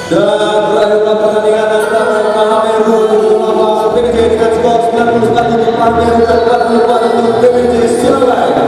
Dan berakhirlah pertandingan antara Mahameru melawan PBJ dengan skor 91 untuk Mahameru dan 44 untuk PBJ Surabaya.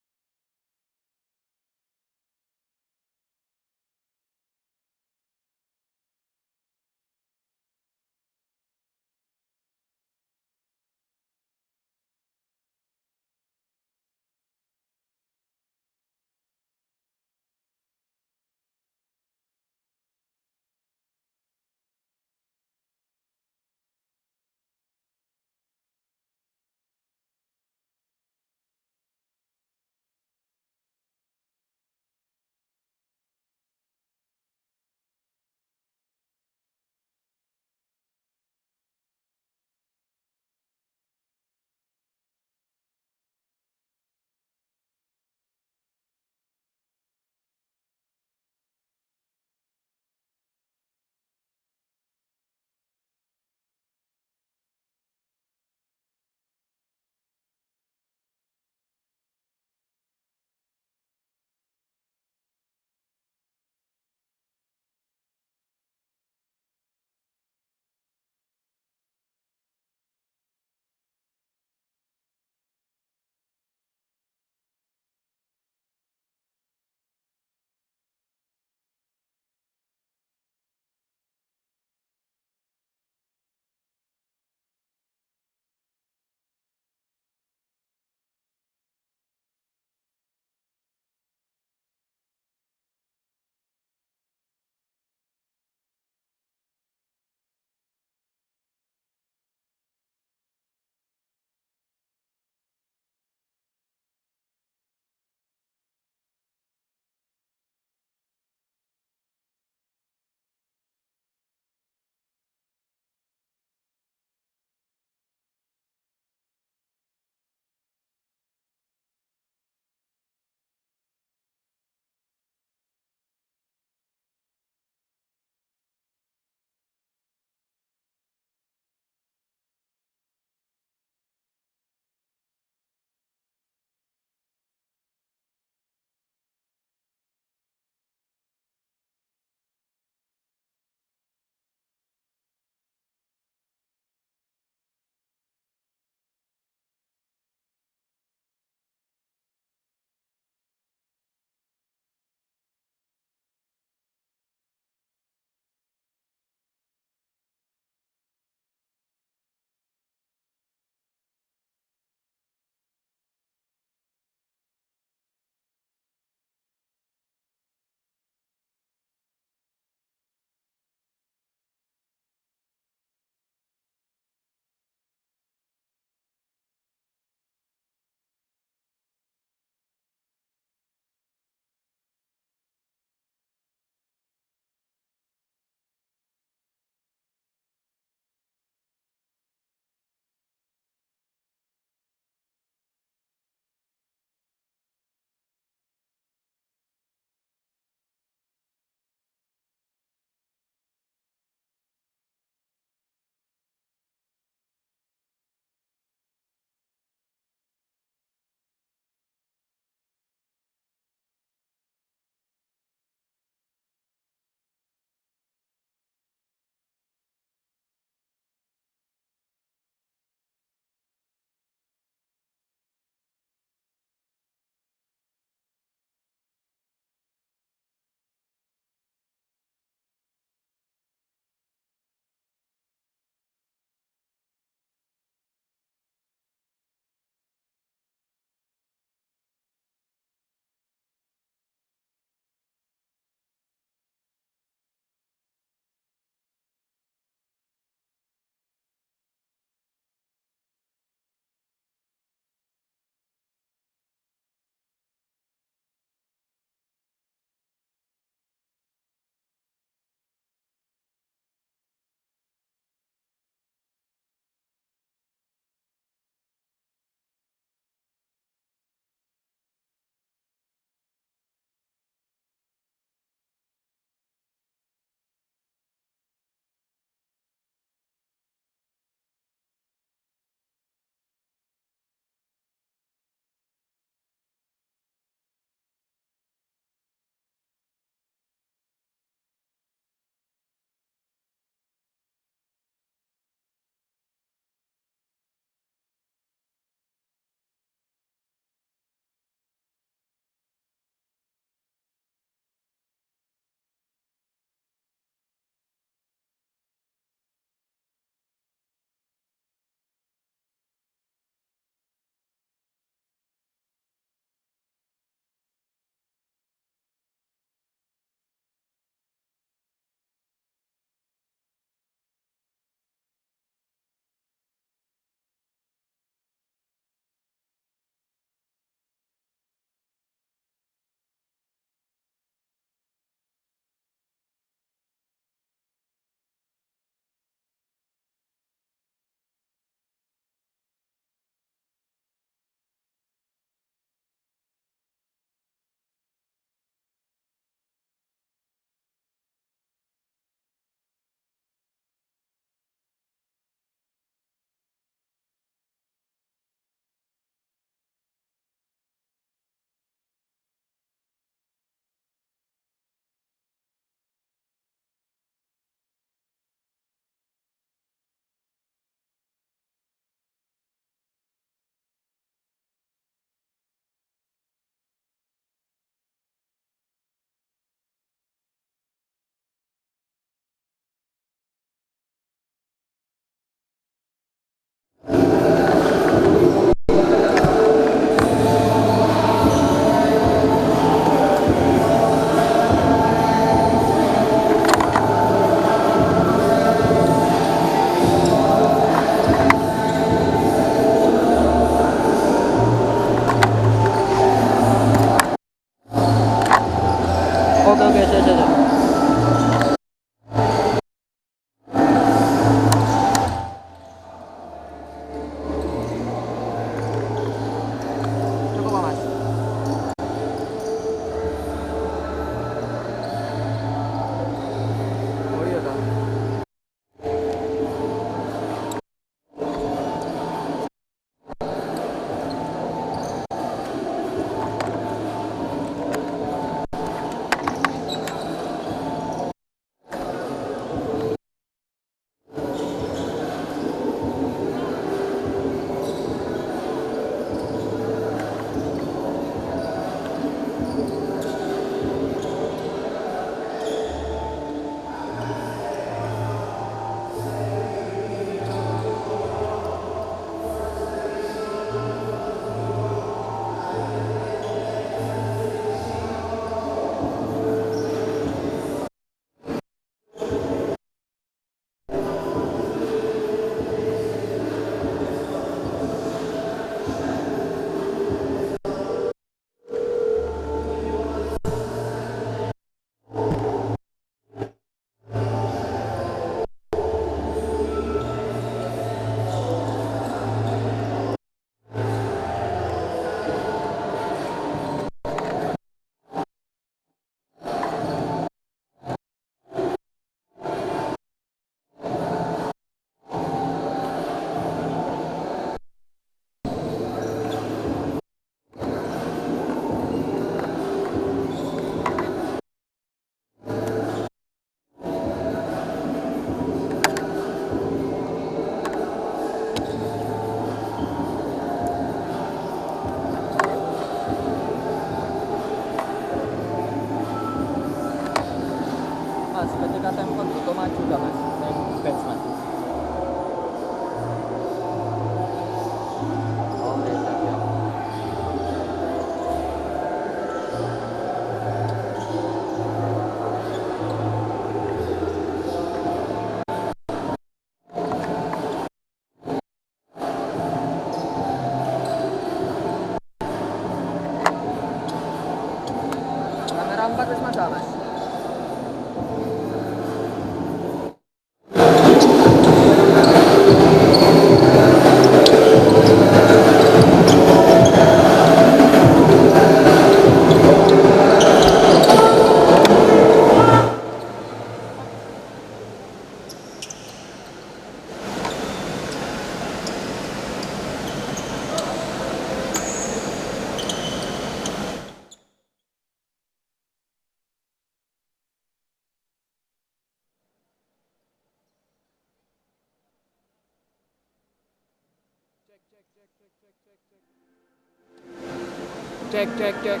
Cek.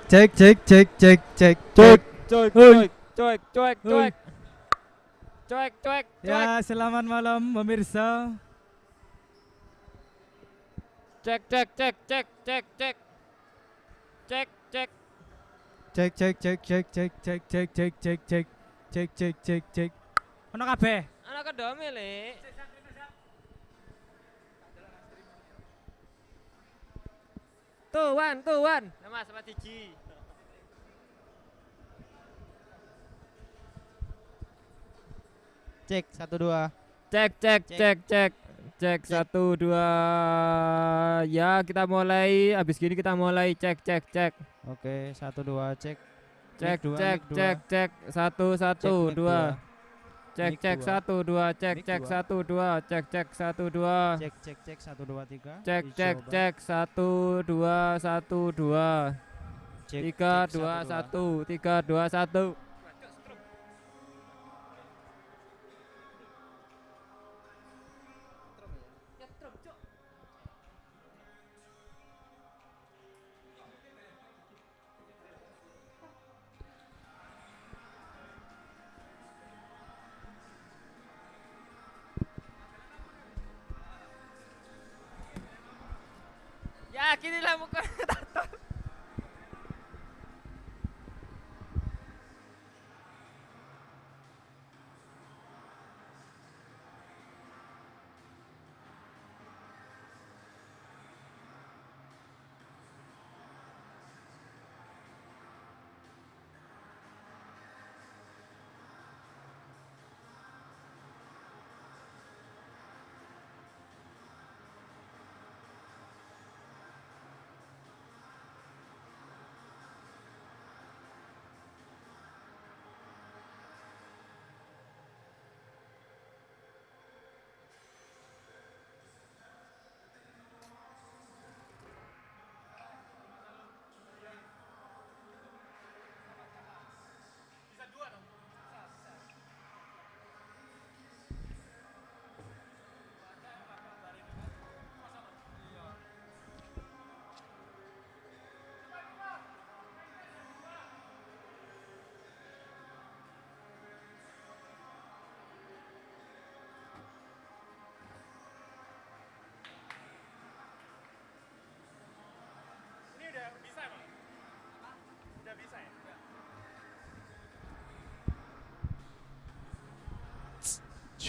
Cek cek cek cek cek Cuek, cek. cuek, cuek, cuek, cuek, cuek, cuek. Ya, selamat malam pemirsa. Cek, cek, cek, cek, cek, cek, cek, cek. Cek cek cek cek cek cek cek cek cek cek cek cek cek cek. Ono kabeh. Anak kedome le. Tuan. Nama sama Tiji. Cek 1 2. Cek, cek, cek, cek, cek 1 2. Ya, kita mulai. Abis gini kita mulai cek, cek, cek. Oke, 1 2 cek. Cek, Mic 2, cek, mic 2. cek, cek 1 1 Cek, mic 2. Cek, Mic cek 2. 1 2. Cek, Mic cek 2. 1 2. Cek, cek 1 2. Cek cek cek 1 2 3. Cek, cek, cek 1 2 1 2. Cek 3 cek, 2 1 1. 3 2 1. Ya, gini lah muka.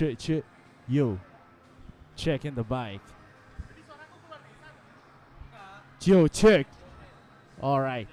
Check, yo, check in the bike. Yo, check. Alright.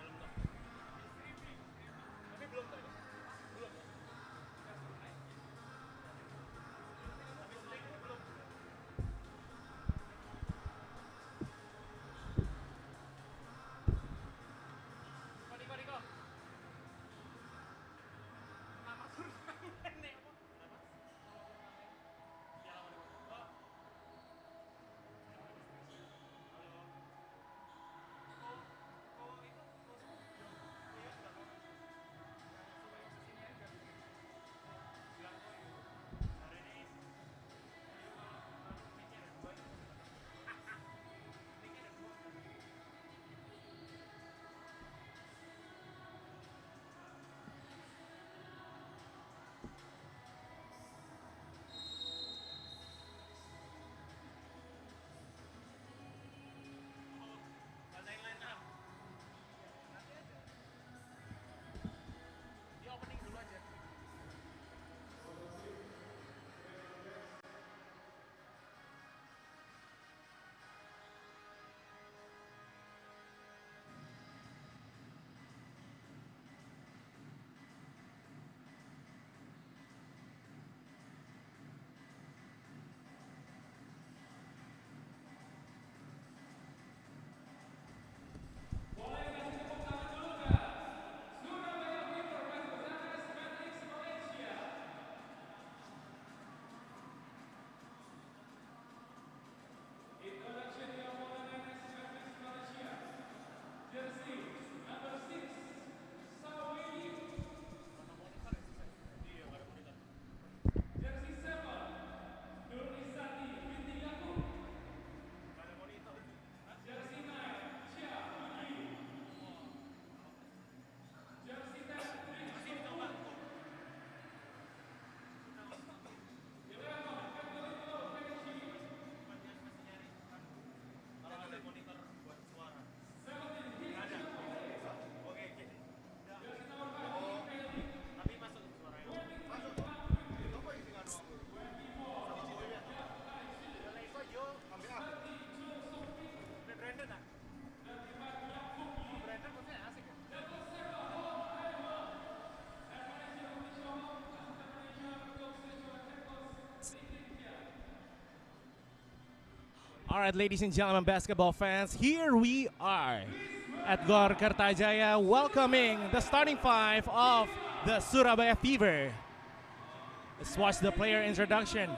All right, ladies and gentlemen, basketball fans, here we are at Gor Kertajaya welcoming the starting five of the Surabaya Fever. Let's watch the player introduction.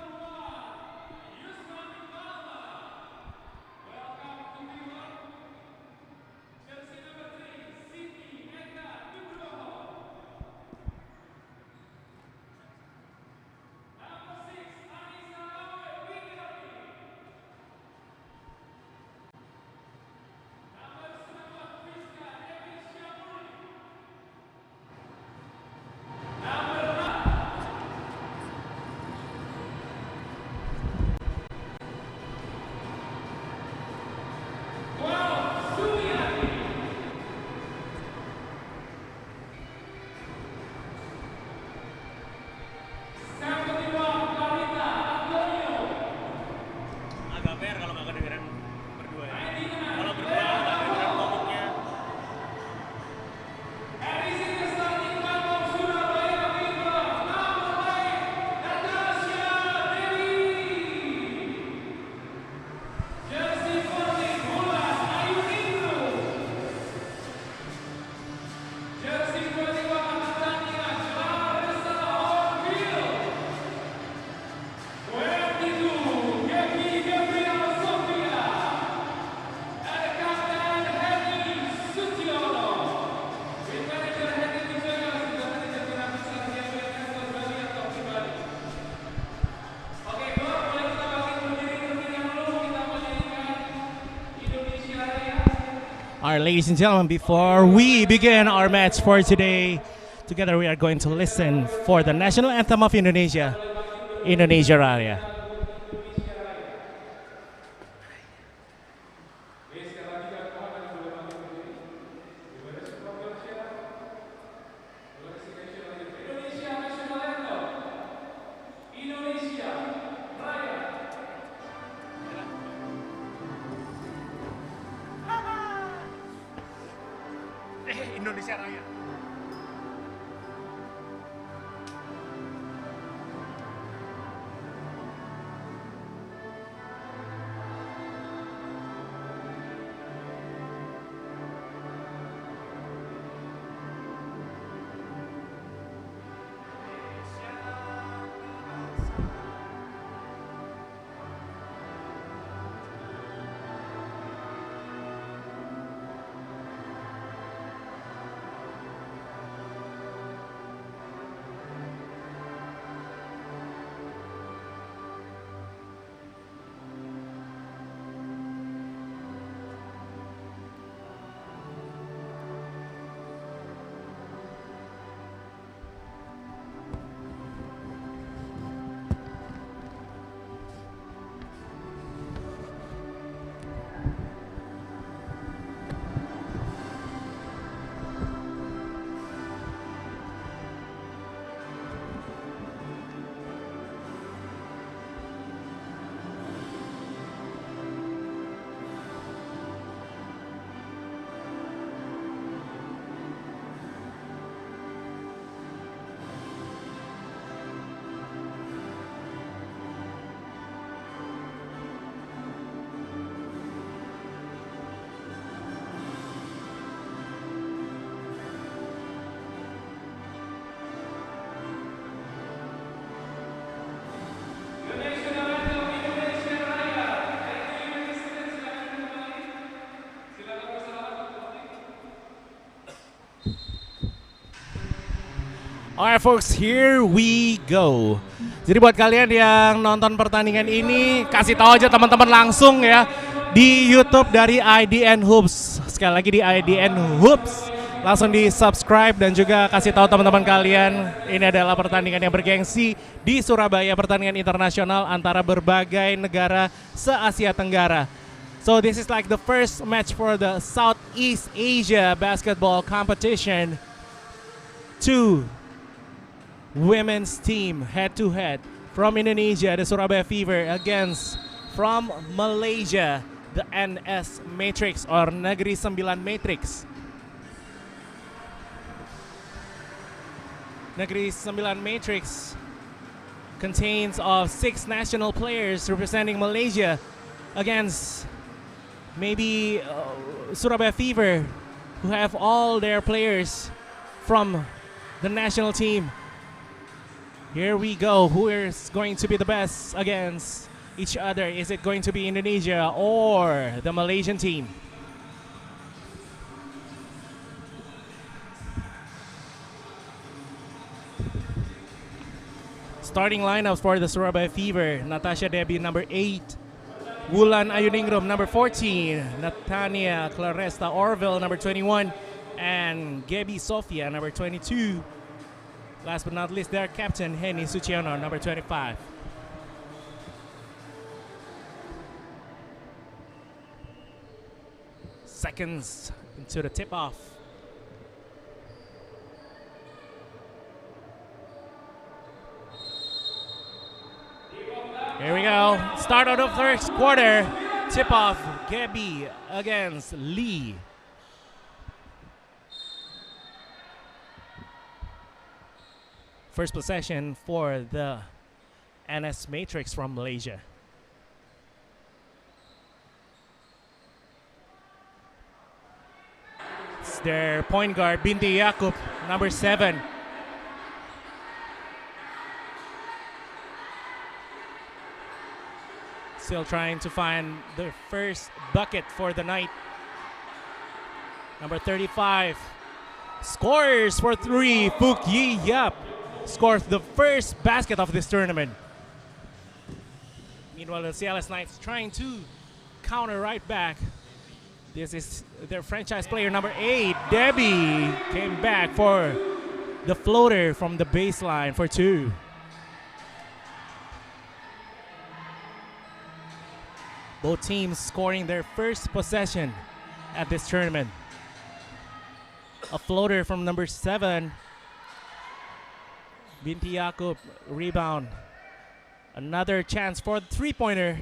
All right, ladies and gentlemen, before we begin our match for today, together we are going to listen for the national anthem of Indonesia, Indonesia Raya. Indonesia Raya. Alright folks, here we go. Jadi buat kalian yang nonton pertandingan ini, kasih tahu aja teman-teman langsung ya di YouTube dari IDN Hoops. Sekali lagi di IDN Hoops. Langsung di subscribe dan juga kasih tahu teman-teman kalian ini adalah pertandingan yang bergengsi di Surabaya, pertandingan internasional antara berbagai negara se-Asia Tenggara. So this is like the first match for the Southeast Asia basketball competition. Two women's team head-to-head from Indonesia, the Surabaya Fever, against from Malaysia, the NS Matrix or Negeri Sembilan Matrix. Negeri Sembilan Matrix contains of 6 national players representing Malaysia, against maybe Surabaya Fever, who have all their players from the national team. Here we go. Who is going to be the best against each other? Is it going to be Indonesia or the Malaysian team? Starting lineups for the Surabaya Fever: Natasha Debbie, number 8; Wulan Ayuningrum, number 14; Natania Claresta Orville, number 21; and Gabi Sofia, number 22. Last but not least, their captain, Henny Suciono, number 25. Seconds into the tip-off. Here we go. Start of the first quarter. Tip-off, Gabi against Lee. First possession for the NS Matrix from Malaysia. It's their point guard, Binti Yaakob, number 7. Still trying to find the first bucket for the night. Number 35 scores for 3. Fook Yi Yap scores the first basket of this tournament. Meanwhile, the CLS Knights trying to counter right back. This is their franchise player, number 8, Debbie, came back for the floater from the baseline for 2. Both teams scoring their first possession at this tournament. A floater from number 7, Binti Yaakob, rebound. Another chance for the three-pointer.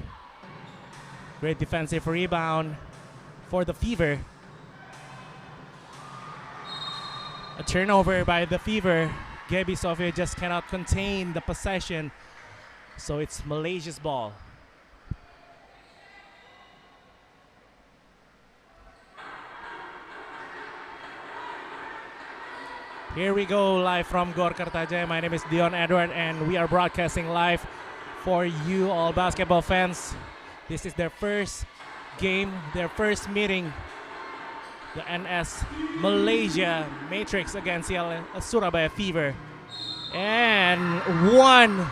Great defensive rebound for the Fever. A turnover by the Fever. Gabi Sofia just cannot contain the possession, so it's Malaysia's ball. Here we go, live from Gor Kertajaya. My name is Dion Edward, and we are broadcasting live for you all basketball fans. This is their first game, their first meeting. The NS Malaysia Matrix against the Surabaya Fever. And one.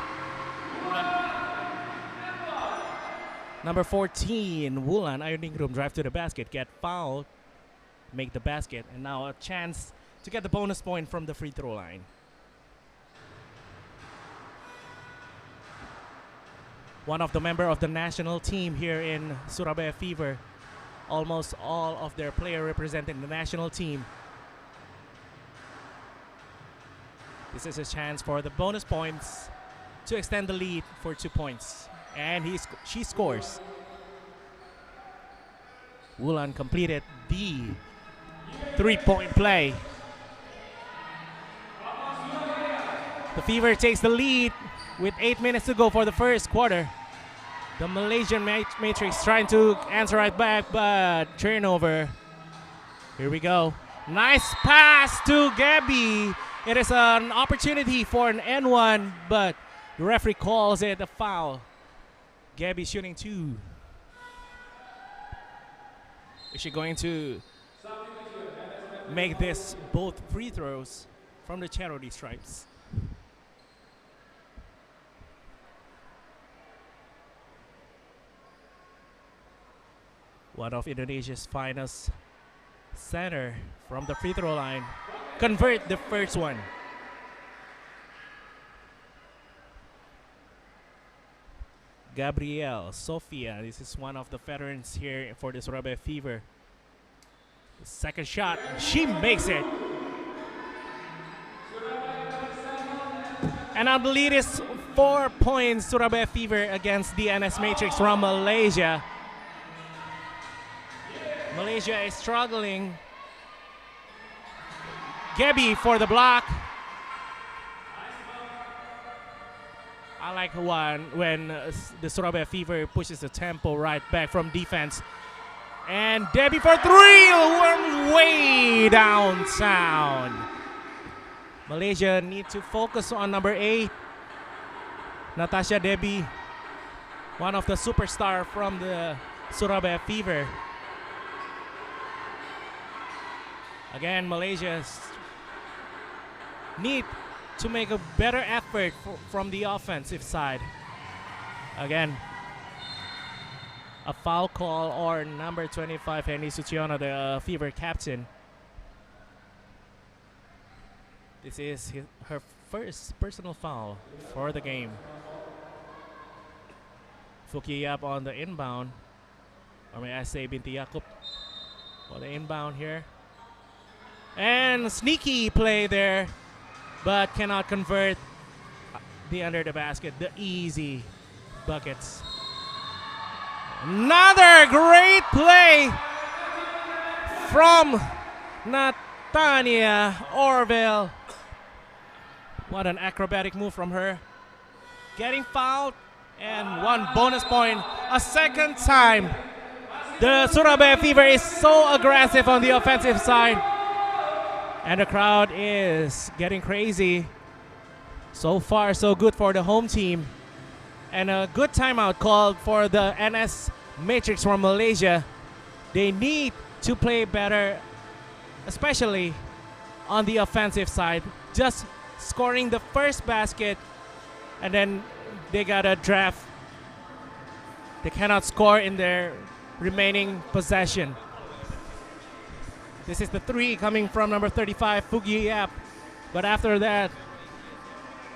Number 14, Wulan Ayuningrum, drive to the basket, get fouled, make the basket, and now a chance to get the bonus point from the free throw line. One of the member of the national team here in Surabaya Fever. Almost all of their players representing the national team. This is a chance for the bonus points to extend the lead for 2 points. And she scores. Wulan completed the 3-point play. The Fever takes the lead with 8 minutes to go for the first quarter. The Malaysian Matrix trying to answer right back, but turnover. Here we go. Nice pass to Gabi. It is an opportunity for an N1, but the referee calls it a foul. Gabi shooting 2. Is she going to make this both free throws from the charity stripes? One of Indonesia's finest center from the free throw line. Convert the first one. Gabrielle Sofia, this is one of the veterans here for the Surabaya Fever. Second shot, she makes it. And now the lead is 4 points, Surabaya Fever against the NS Matrix from Malaysia. Malaysia is struggling. Gabi for the block. I like when the Surabaya Fever pushes the tempo right back from defense. And Debbie for three, one way downtown. Malaysia need to focus on number 8, Natasha Debbie, one of the superstar from the Surabaya Fever. Again, Malaysia need to make a better effort from the offensive side. Again, a foul call or number 25, Henny Suciono, the Fever captain. This is her first personal foul for the game. Fuki up on the inbound, or may I say Binti Yaakob on the inbound here. And sneaky play there, but cannot convert the under the basket, the easy buckets. Another great play from Natania Orville. What an acrobatic move from her. Getting fouled and one bonus point a second time. The Surabaya Fever is so aggressive on the offensive side. And the crowd is getting crazy. So far, so good for the home team. And a good timeout called for the NS Matrix from Malaysia. They need to play better, especially on the offensive side. Just scoring the first basket, and then they got a draft. They cannot score in their remaining possession. This is the 3 coming from number 35, Fugi Yap. But after that,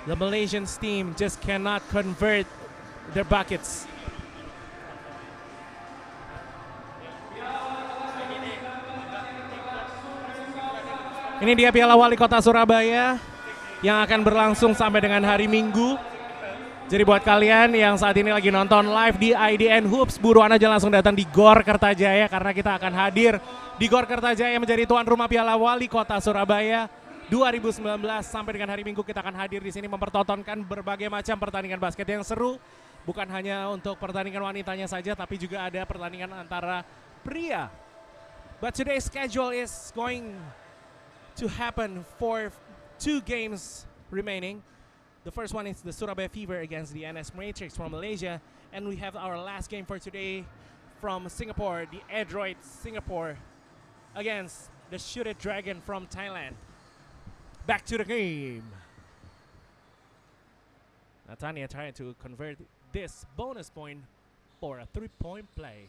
the Malaysian team just cannot convert their buckets. Ini dia Piala Walikota Surabaya yang akan berlangsung sampai dengan hari Minggu. Jadi buat kalian yang saat ini lagi nonton live di IDN Hoops, buruan aja langsung datang di GOR Kertajaya karena kita akan hadir di GOR Kertajaya menjadi tuan rumah Piala Walikota Surabaya 2019. Sampai dengan hari Minggu kita akan hadir di sini mempertontonkan berbagai macam pertandingan basket yang seru. Bukan hanya untuk pertandingan wanitanya saja, tapi juga ada pertandingan antara pria. But today's schedule is going to happen for 2 games remaining. The first one is the Surabaya Fever against the NS Matrix from Malaysia. And we have our last game for today from Singapore, the ADROIT Singapore against the Shoot It Dragon from Thailand. Back to the game. Natania trying to convert this bonus point for a 3-point play.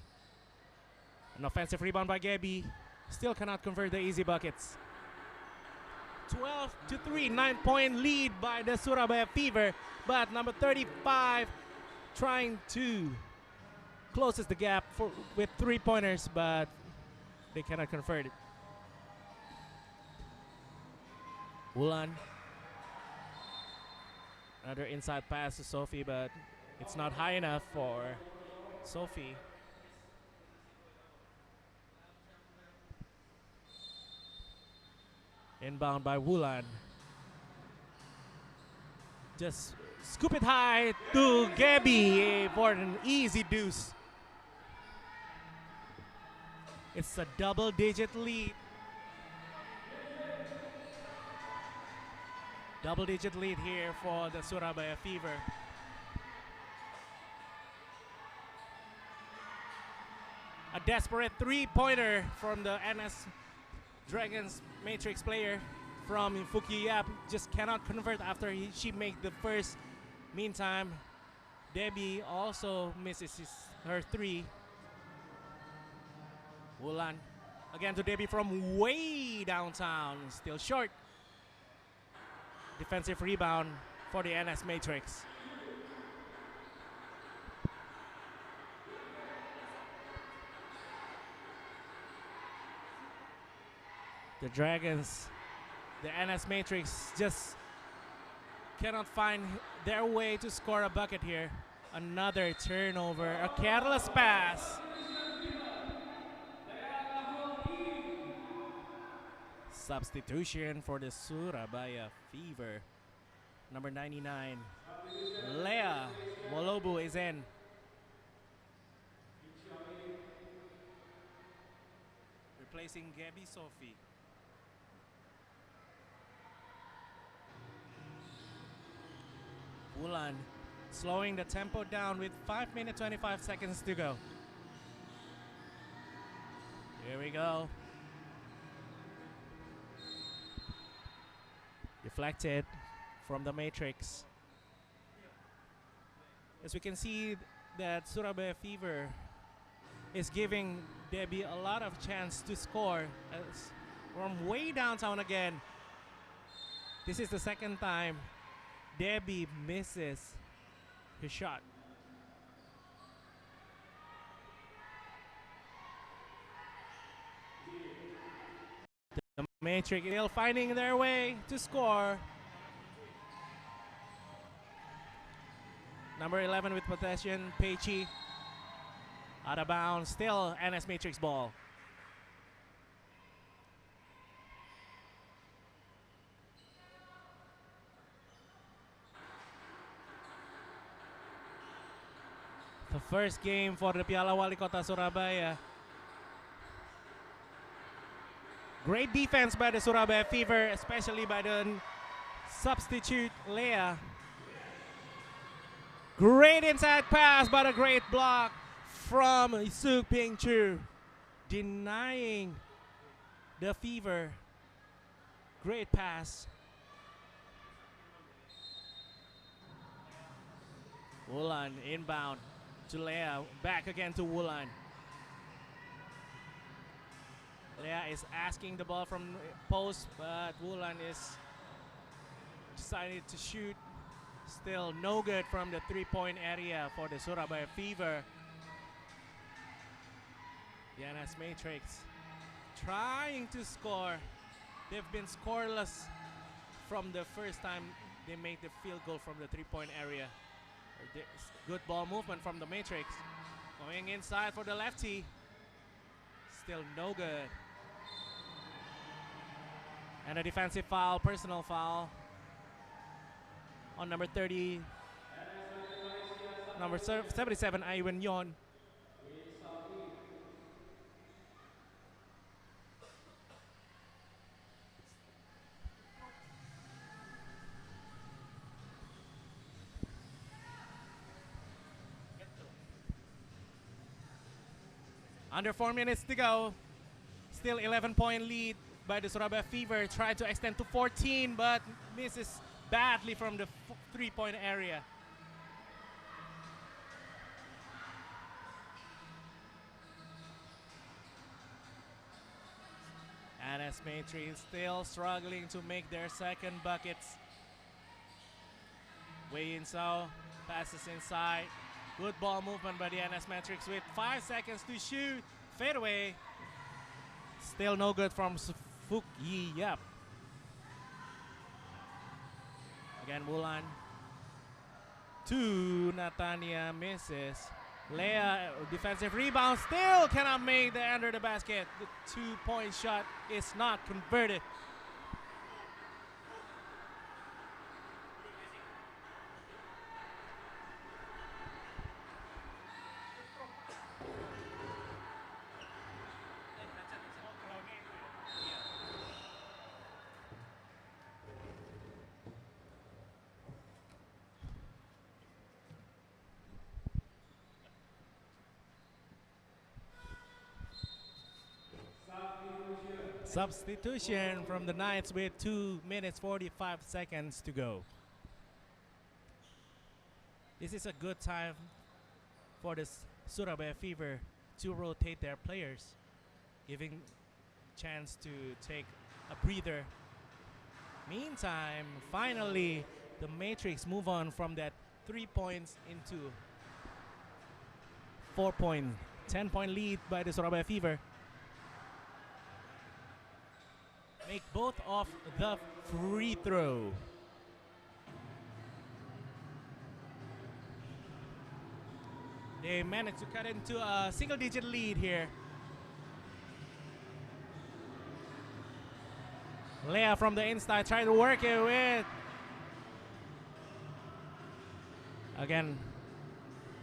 An offensive rebound by Gabby. Still cannot convert the easy buckets. 12-3, 9-point lead by the Surabaya Fever, but number 35 trying to closes the gap with 3-pointers, but they cannot convert it. Wulan, another inside pass to Sophie, but it's not high enough for Sophie. Inbound by Wulan. Just scoop it high to Gabby for an easy deuce. It's a double-digit lead. Double-digit lead here for the Surabaya Fever. A desperate 3-pointer from the NS Dragons Matrix player from Fuki Yap just cannot convert after she made the first. Meantime, Debbie also misses her 3. Wulan again to Debbie from way downtown, still short. Defensive rebound for the NS Matrix. The Dragons, the NS Matrix just cannot find their way to score a bucket here. Another turnover, a careless pass. Substitution for the Surabaya Fever. Number 99, Leah Molobu is in. Replacing Gabby Sophie. Wulan slowing the tempo down with 5 minutes 25 seconds to go. Here we go. Deflected from the matrix. As we can see that Surabaya Fever is giving Debbie a lot of chance to score as from way downtown again. This is the second time Debbie misses his shot. The Matrix still finding their way to score. Number 11 with possession, Peichi. Out of bounds, still NS Matrix ball. The first game for the Piala Walikota Surabaya. Great defense by the Surabaya Fever, especially by the substitute Leah. Great inside pass, but a great block from Su Ping Chu, denying the Fever. Great pass. Wulan inbound to Leah, back again to Wulan. Leah is asking the ball from post, but Wulan is decided to shoot. Still no good from the three-point area for the Surabaya Fever. The NS Matrix trying to score. They've been scoreless from the first time they made the field goal from the three-point area. Good ball movement from the Matrix. Going inside for the lefty. Still no good. And a defensive foul, personal foul on number 30, number 77, Iwan Yon. Under 4 minutes to go. Still 11-point lead by the Surabaya Fever. Tried to extend to 14, but misses badly from the three-point area. NS Matrix still struggling to make their second buckets. Wei In So passes inside. Good ball movement by the NS Matrix with 5 seconds to shoot. Fadeaway. Still no good from Fuk Yi Yap. Again, Wulan to Natania, misses. Leah, defensive rebound, still cannot make the under the basket. The 2-point shot is not converted. Substitution from the Knights with 2 minutes 45 seconds to go. This is a good time for the Surabaya Fever to rotate their players, giving chance to take a breather. Meantime, finally, the Matrix move on from that 3 points into 10-point lead by the Surabaya Fever. Make both of the free throw. They managed to cut into a single-digit lead here. Leah from the inside trying to work it with Again,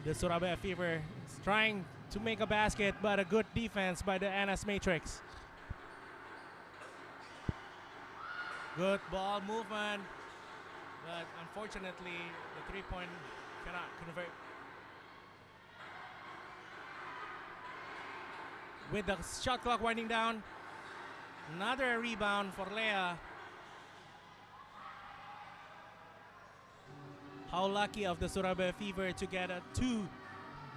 the Surabaya Fever is trying to make a basket, but a good defense by the NS Matrix. Good ball movement, but unfortunately, the three-point cannot convert. With the shot clock winding down, another rebound for Lea. How lucky of the Surabaya Fever to get two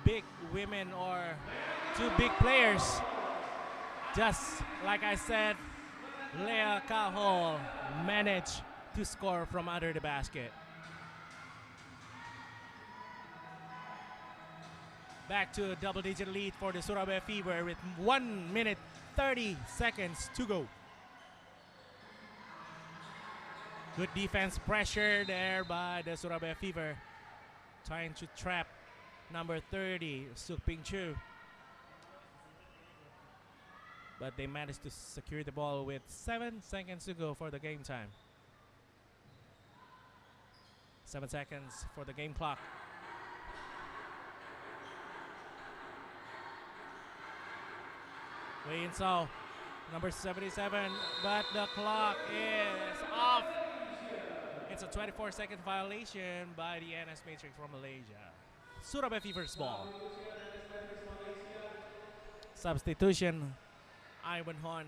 big women or two big players. Just like I said, Lea Cajol managed to score from under the basket. Back to a double-digit lead for the Surabaya Fever with 1 minute 30 seconds to go. Good defense pressure there by the Surabaya Fever, trying to trap number 30, Suk Ping Chu. But they managed to secure the ball with 7 seconds to go for the game time. 7 seconds for the game clock. Wei In Sao, number 77, but the clock is off. It's a 24-second violation by the NS Matrix from Malaysia. Surabaya Fever's ball. Substitution. Ivan Hon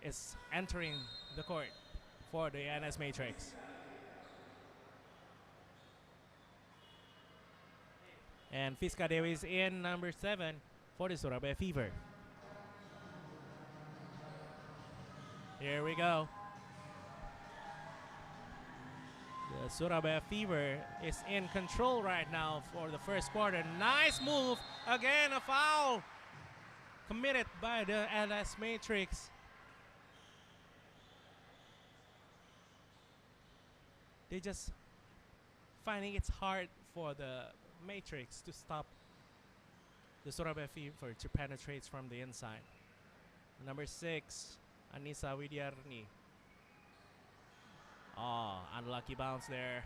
is entering the court for the NS Matrix. And Fiska Dewi is in, number 7 for the Surabaya Fever. Here we go. The Surabaya Fever is in control right now for the first quarter. Nice move. Again, a foul committed by the NS Matrix. They just finding it's hard for the Matrix to stop the Surabaya Fever to penetrate from the inside. Number 6, Anissa Widyarni. Oh, unlucky bounce there.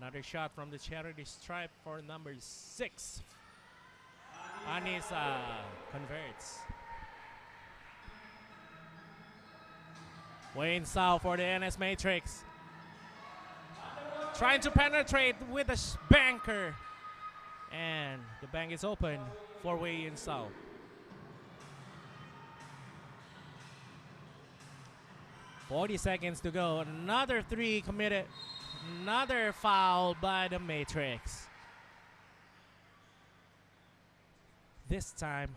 Another shot from the charity stripe for number 6. Anissa converts. Wei In Sao for the NS Matrix. Trying to penetrate with a banker. And the bank is open for Wei In Sao. .40 seconds to go. Another 3 committed. Another foul by the Matrix. This time,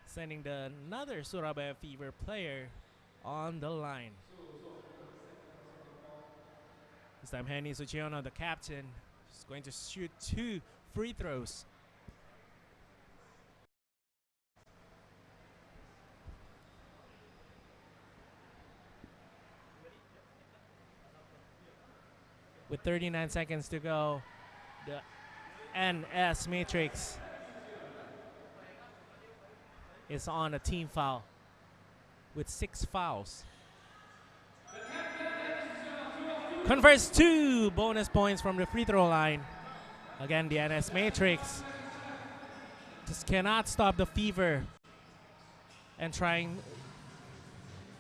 sending another Surabaya Fever player on the line. This time, Henny Suchiono, the captain, is going to shoot 2 free throws. With 39 seconds to go, the NS Matrix is on a team foul with 6 fouls. Converts 2 bonus points from the free throw line. Again, the NS Matrix just cannot stop the Fever and trying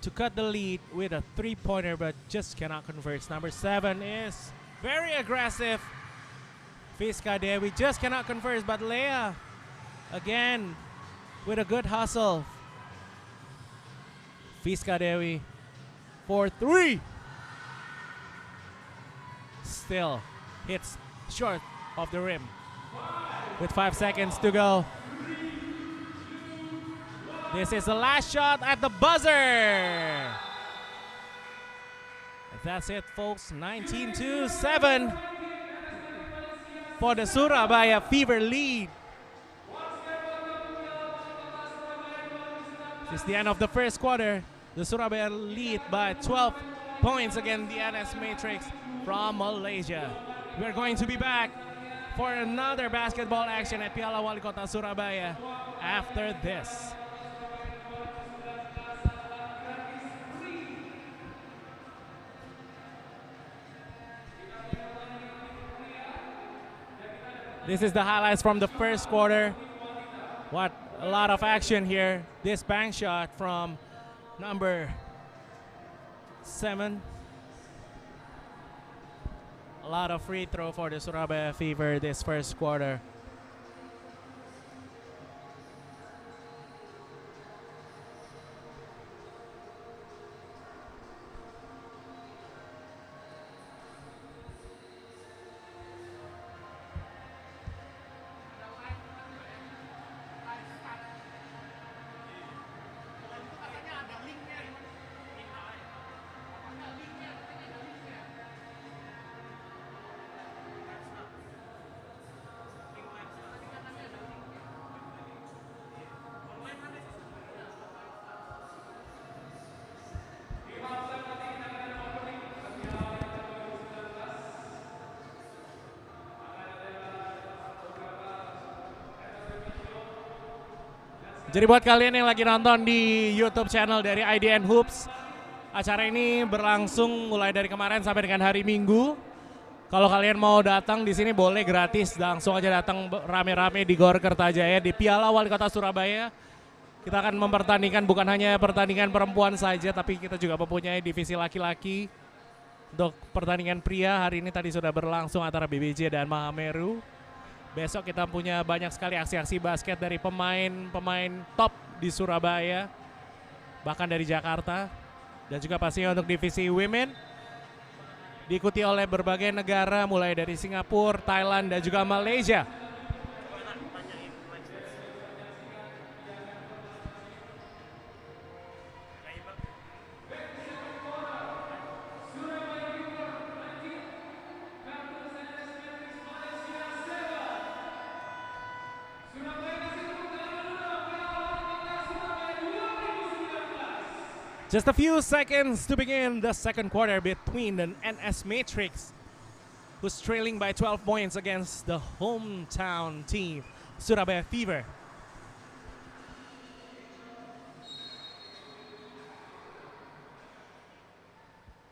to cut the lead with a 3-pointer, but just cannot convert. Number 7 is very aggressive. Fiska Dewi just cannot convert, but Lea again with a good hustle. Fiska Dewi for 3. Still hits short of the rim. With 5 seconds to go. This is the last shot at the buzzer. That's it, folks. 19-7 for the Surabaya Fever lead. This is the end of the first quarter. The Surabaya lead by 12 points against the NS Matrix from Malaysia. We're going to be back for another basketball action at Piala Walikota, Surabaya after this. This is the highlights from the first quarter. What a lot of action here. This bank shot from number 7. A lot of free throw for the Surabaya Fever this first quarter. Jadi buat kalian yang lagi nonton di YouTube channel dari IDN Hoops, acara ini berlangsung mulai dari kemarin sampai dengan hari Minggu. Kalau kalian mau datang di sini boleh gratis, langsung aja datang rame-rame di Gor Kertajaya di Piala Walikota Surabaya. Kita akan mempertandingkan bukan hanya pertandingan perempuan saja, tapi kita juga mempunyai divisi laki-laki. Untuk pertandingan pria hari ini tadi sudah berlangsung antara BBJ dan Mahameru. Besok kita punya banyak sekali aksi-aksi basket dari pemain top di Surabaya, bahkan dari Jakarta. Dan juga pastinya untuk divisi women, diikuti oleh berbagai negara mulai dari Singapura, Thailand, dan juga Malaysia. Just a few seconds to begin the second quarter between the NS Matrix, who's trailing by 12 points against the hometown team, Surabaya Fever.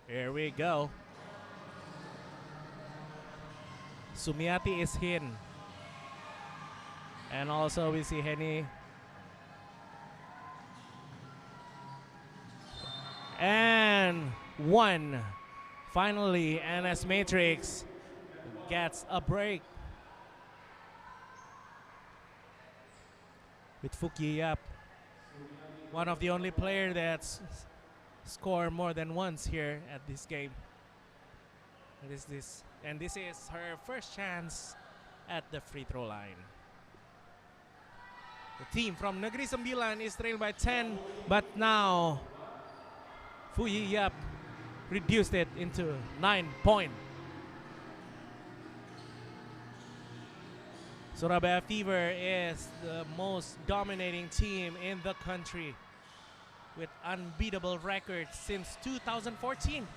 Here we go. Sumiati is in. And also we see Henny. And one. Finally, NS Matrix gets a break with Fuki Yap, one of the only player that's scored more than once here at this game. And this is her first chance at the free throw line. The team from Negeri Sembilan is trailed by 10, but now Fuyi Yap reduced it into 9 points. Surabaya Fever is the most dominating team in the country with unbeatable records since 2014.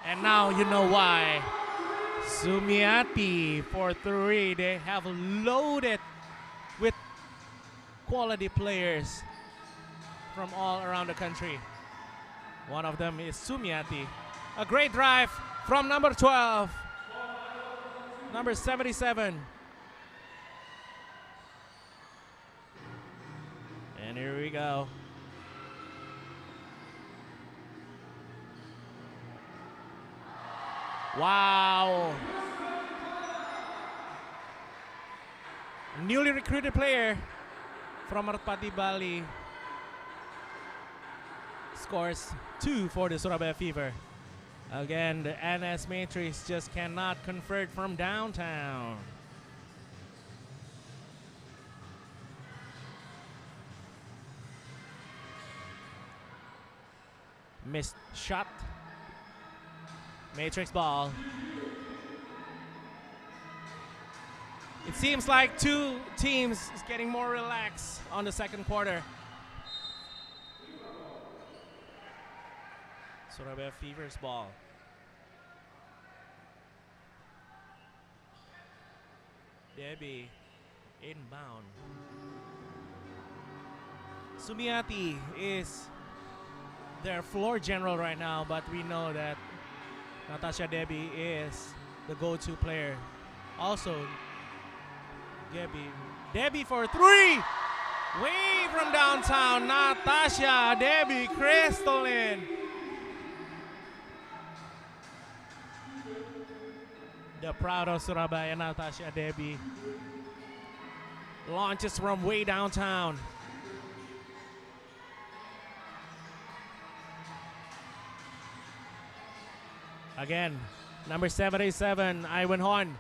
And now you know why. Sumiati for 3. They have loaded with quality players from all around the country. One of them is Sumiati. A great drive from number 12. Number 77. And here we go. Wow. Newly recruited player from Merpati, Bali. Scores 2 for the Surabaya Fever. Again, the NS Matrix just cannot convert from downtown. Missed shot. Matrix ball. It seems like two teams is getting more relaxed on the second quarter. Surabaya Fever's ball. Debbie inbound. Sumiati is their floor general right now, but we know that Natasha Debbie is the go-to player Also, Debbie for three. Way from downtown. Natasha, Debbie, Crystalline. The proud of Surabaya, Natasha, Debbie. Launches from way downtown. Again, number 77, Iwan Hon.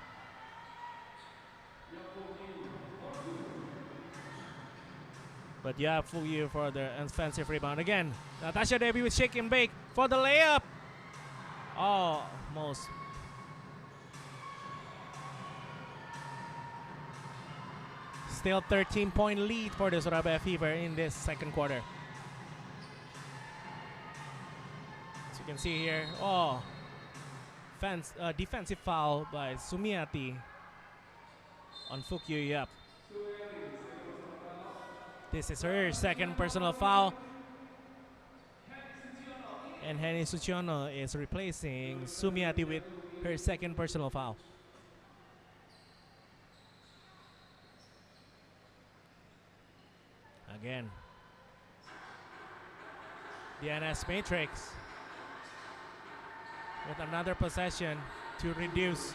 But yeah, full year for the offensive rebound. Again, Natasha Debbie with shake and bake for the layup. Oh, almost. Still 13-point lead for the Surabaya Fever in this second quarter. As you can see here, defensive foul by Sumiati on Fukyu Yap. This is her second personal foul. And Henny Suchiono is replacing Sumiati with her second personal foul. Again, the NS Matrix with another possession to reduce.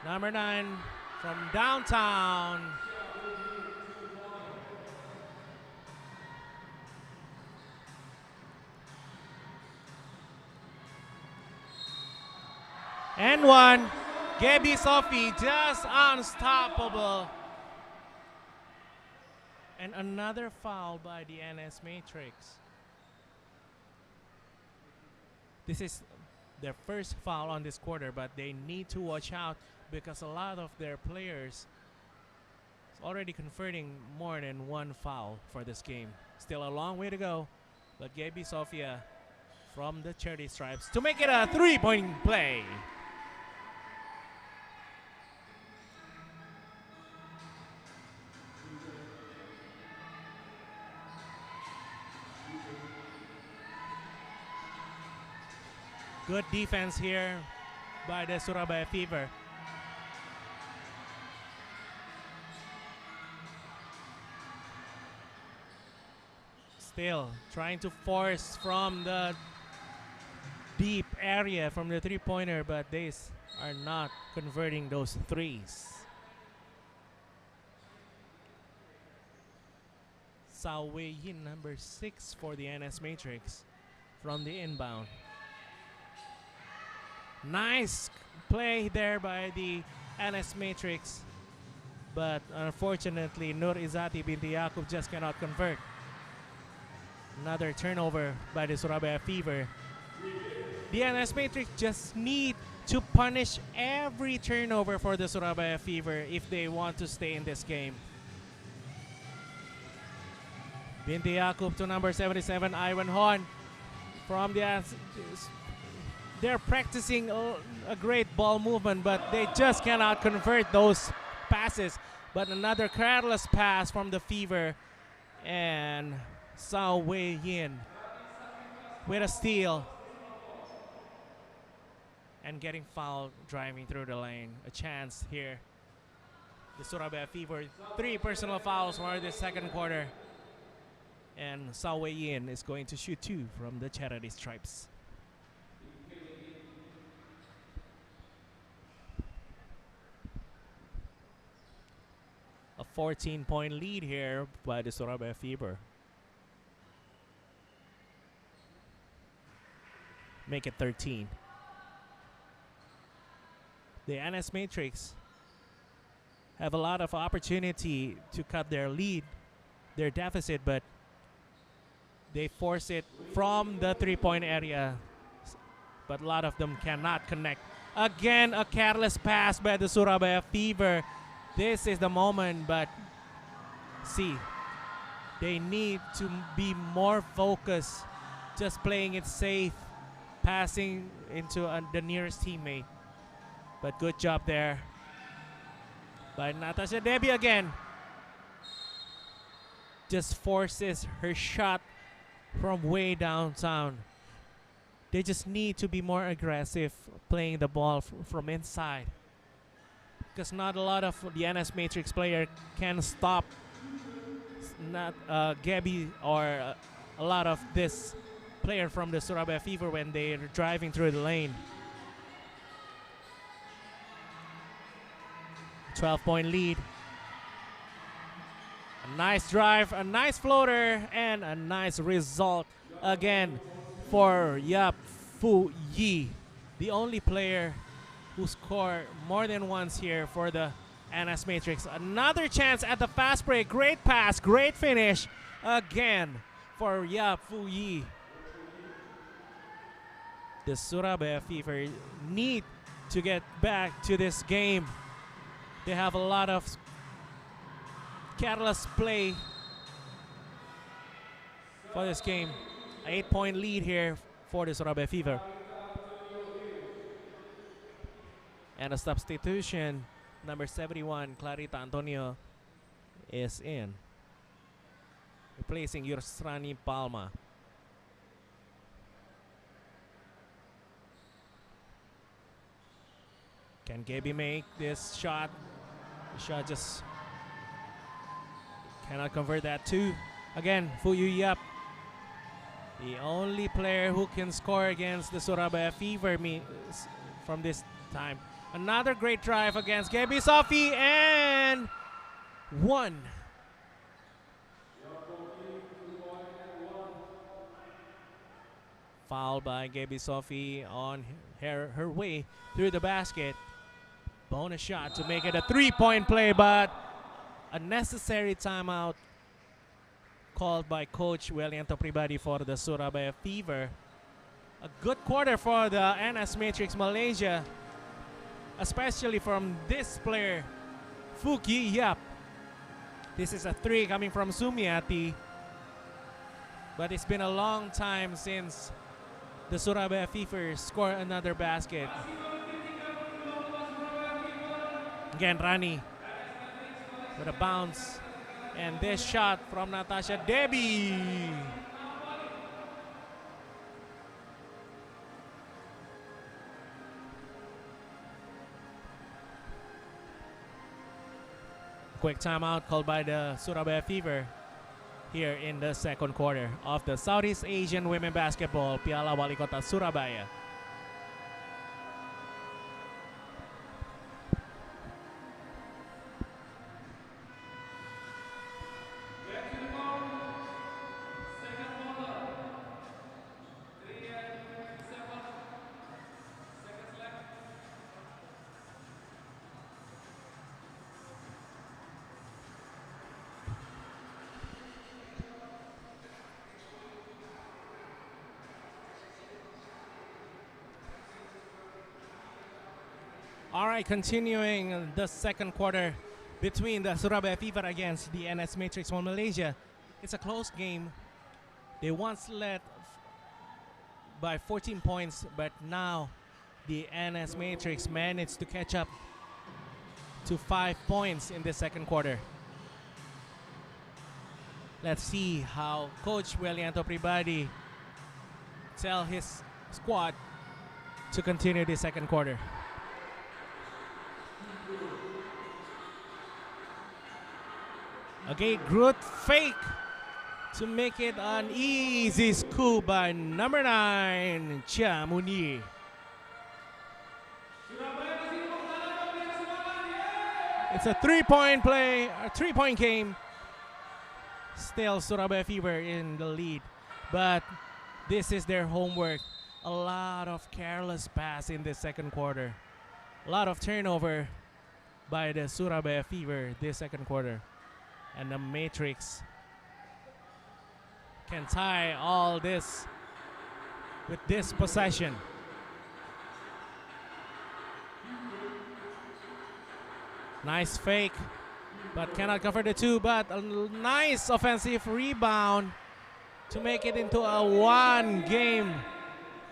Number 9 from downtown. And one. Gabby Sophie just unstoppable. And another foul by the NS Matrix. This is their first foul on this quarter, but they need to watch out because a lot of their players is already converting more than one foul for this game. Still a long way to go, but Gabby Sophia from the Charity Stripes to make it a 3-point play. Good defense here by the Surabaya Fever. Still trying to force from the deep area from the three-pointer, but they are not converting those threes. Sao Wei Yin, number 6 for the NS Matrix from the inbound. Nice play there by the NS Matrix, but unfortunately Nur Izati binti Yaqub just cannot convert. Another turnover by the Surabaya Fever. The NS Matrix just need to punish every turnover for the Surabaya Fever if they want to stay in this game. Binti Yaqub to number 77, Iwan Hon from the they're practicing a great ball movement, but they just cannot convert those passes. But another careless pass from the Fever, and Sao Wei Yin with a steal and getting fouled driving through the lane. A chance here. The Surabaya Fever, 3 personal fouls for the second quarter, and Sao Wei Yin is going to shoot 2 from the Charity Stripes. A 14-point lead here by the Surabaya Fever. Make it 13. The NS Matrix have a lot of opportunity to cut their lead, their deficit, but they force it from the three-point area. But a lot of them cannot connect. Again, a careless pass by the Surabaya Fever. This is the moment, but see, they need to be more focused, just playing it safe, passing into the nearest teammate. But good job there by Natasha Debbie again. Just forces her shot from way downtown. They just need to be more aggressive playing the ball from inside. Because not a lot of the NS Matrix player can stop not Gabby or a lot of this player from the Surabaya Fever when they're driving through the lane. 12-point lead. A nice drive, a nice floater, and a nice result again for Yap Fu Yi, the only player who scored more than once here for the NS Matrix. Another chance at the fast break. Great pass, great finish again for Yap Fu Yi. The Surabaya Fever need to get back to this game. They have a lot of careless play for this game. An 8-point lead here for the Surabaya Fever. And a substitution, number 71, Clarita Antonio, is in, replacing Yursrani Palma. Can Gaby make this shot? The shot just cannot convert that too. Again, Fuyu Yap, the only player who can score against the Surabaya Fever from this time. Another great drive against Gaby Sophie, and one. Foul by Gaby Sophie on her way through the basket. Bonus shot to make it a 3-point play, but a necessary timeout called by Coach Welianto Pribadi for the Surabaya Fever. A good quarter for the NS Matrix Malaysia, especially from this player, Fuki Yap. This is a 3 coming from Sumiati, but it's been a long time since the Surabaya Fever scored another basket. Again, Rani with a bounce, and this shot from Natasha Debbie. Quick timeout called by the Surabaya Fever here in the second quarter of the Southeast Asian Women Basketball Piala Walikota Surabaya. All right, continuing the second quarter between the Surabaya Fever against the NS Matrix from Malaysia. It's a close game. They once led by 14 points, but now the NS Matrix managed to catch up to 5 points in the second quarter. Let's see how Coach Welianto Pribadi tell his squad to continue the second quarter. Okay, good fake to make it an easy scoop by number 9, Chia Muni. It's a 3-point play, a 3-point game. Still Surabaya Fever in the lead, but this is their homework. A lot of careless pass in the second quarter. A lot of turnover by the Surabaya Fever this second quarter. And the Matrix can tie all this with this possession. Nice fake, but cannot cover the 2, but a nice offensive rebound to make it into a 1 game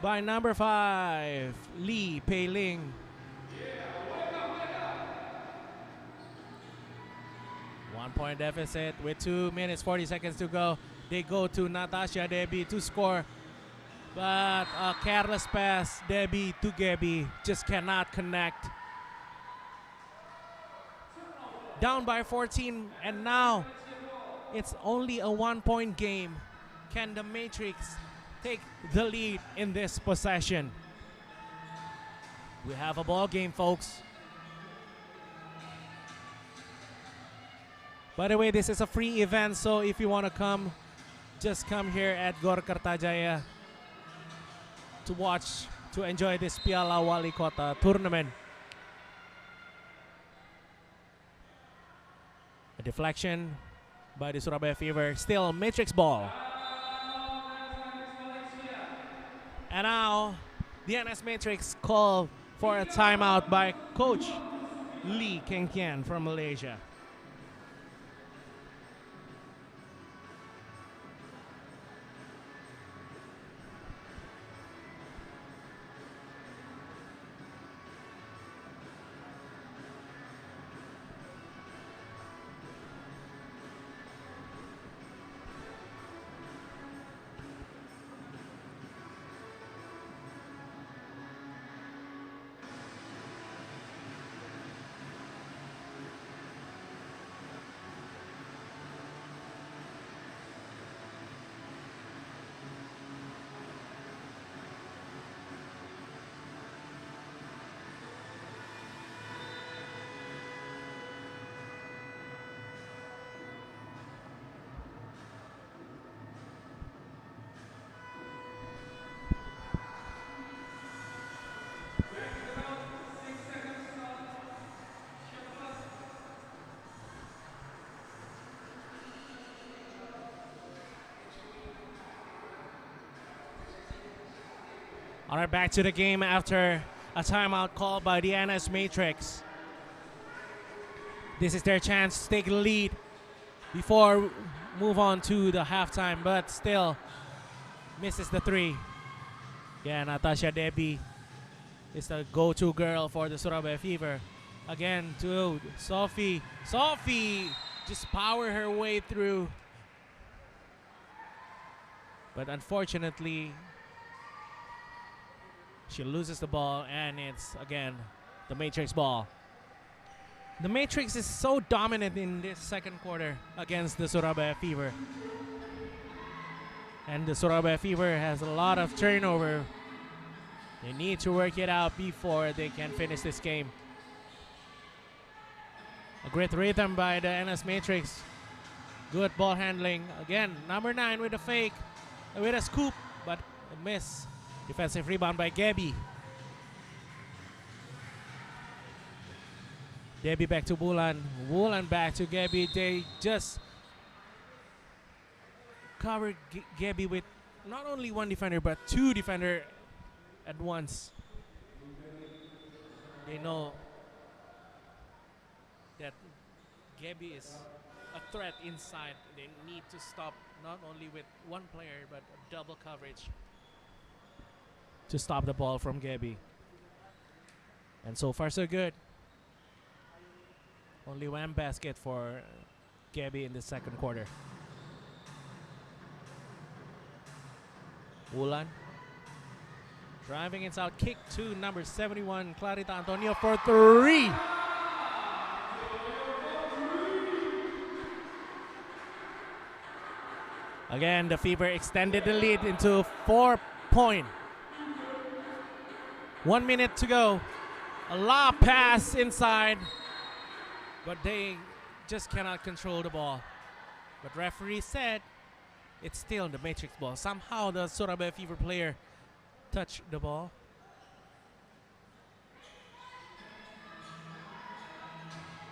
by number 5, Lee Pei Ling. 1-point deficit with 2 minutes 40 seconds to go. They go to Natasha Debbie to score But a careless pass, Debbie to Gabby, just cannot connect. Down by 14, and now it's only a 1-point game. Can the Matrix take the lead in this possession? We have a ball game, folks. By the way, this is a free event, so if you want to come, just come here at Gor Kertajaya to watch, to enjoy this Piala Walikota tournament. A deflection by the Surabaya Fever, still Matrix ball. And now, the NS Matrix call for a timeout by Coach Lee Keng Kian from Malaysia. All right, back to the game after a timeout called by the NS Matrix. This is their chance to take the lead before move on to the halftime, but still misses the three. Yeah, Natasha Debbie is the go-to girl for the Surabaya Fever. Again to Sophie. Sophie just power her way through. But unfortunately, she loses the ball, and it's again the Matrix ball. The Matrix is so dominant in this second quarter against the Surabaya Fever. And the Surabaya Fever has a lot of turnover. They need to work it out before they can finish this game. A great rhythm by the NS Matrix. Good ball handling. Again, number 9 with a fake, with a scoop, but a miss. Defensive rebound by Gabby. Debbie back to Bulan. Bulan back to Gabby. They just covered Gabby with not only one defender, but two defenders at once. They know that Gabby is a threat inside. They need to stop not only with one player, but a double coverage to stop the ball from Gabby. And so far so good. Only one basket for Gabby in the second quarter. Wulan driving inside, kick to number 71, Clarita Antonio for 3. Again, the Fever extended the lead into 4-point. 1 minute to go. A lob pass inside, but they just cannot control the ball. But referee said it's still the Matrix ball. Somehow the Surabaya Fever player touched the ball.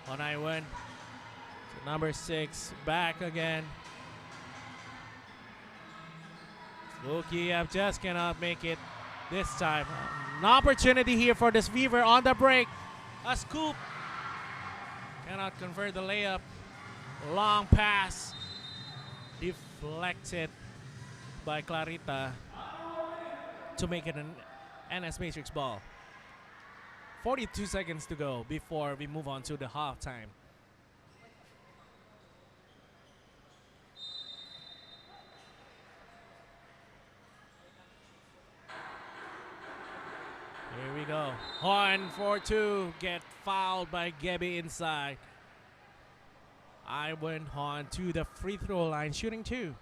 On I went to number 6, back again. Lukiev just cannot make it this time. An opportunity here for this Fever on the break. A scoop. Cannot convert the layup. Long pass. Deflected by Clarita to make it an NS Matrix ball. 42 seconds to go before we move on to the halftime. Horn for two, get fouled by Gabby inside. I went on to the free throw line, shooting two.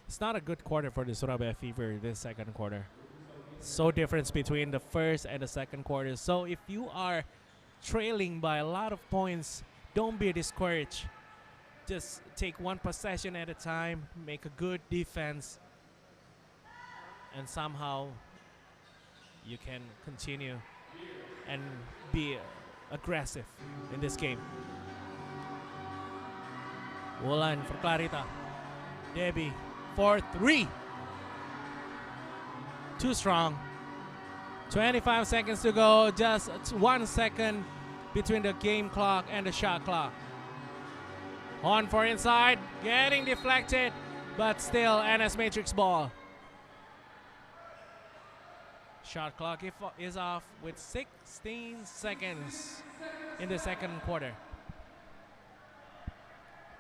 It's not a good quarter for the Surabaya Fever this second quarter. So difference between the first and the second quarter. So if you are trailing by a lot of points, don't be discouraged. Just take one possession at a time, make a good defense, and somehow you can continue and be aggressive in this game. Wulan for Clarita. Debbie for three. Too strong. 25 seconds to go. Just 1 second between the game clock and the shot clock. On for inside. Getting deflected. But still NS Matrix ball. Shot clock is off with 16 seconds in the second quarter.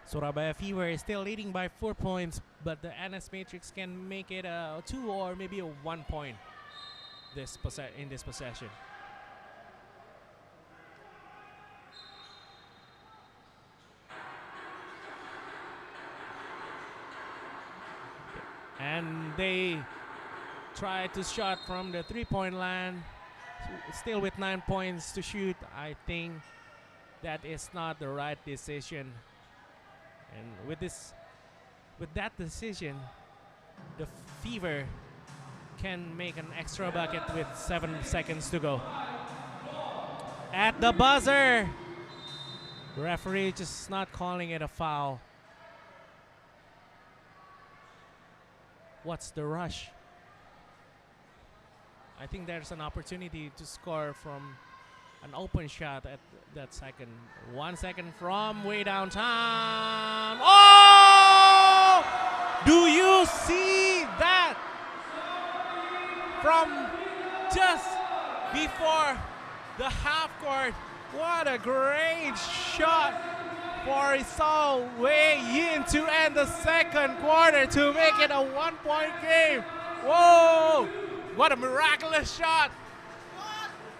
Surabaya Fever is still leading by 4 points, but the NS Matrix can make it a 2 or maybe a 1 point in this possession. And they try to shot from the 3-point line, still with 9 points to shoot. I think that is not the right decision. And with that decision, the Fever can make an extra bucket with 7 seconds to go. At the buzzer, the referee just not calling it a foul. What's the rush? I think there's an opportunity to score from an open shot at that second. 1 second from way downtown. Oh! Do you see that? From just before the half court. What a great shot for Isao Wei Yin to end the second quarter to make it a 1-point game. Whoa! What a miraculous shot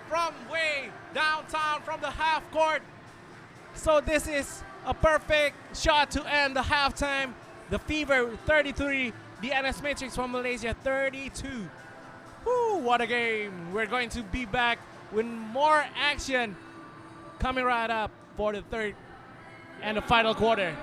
from way downtown from the half court. So this is a perfect shot to end the halftime. The Fever 33, the NS Matrix from Malaysia 32. Woo, what a game. We're going to be back with more action coming right up for the third and the final quarter.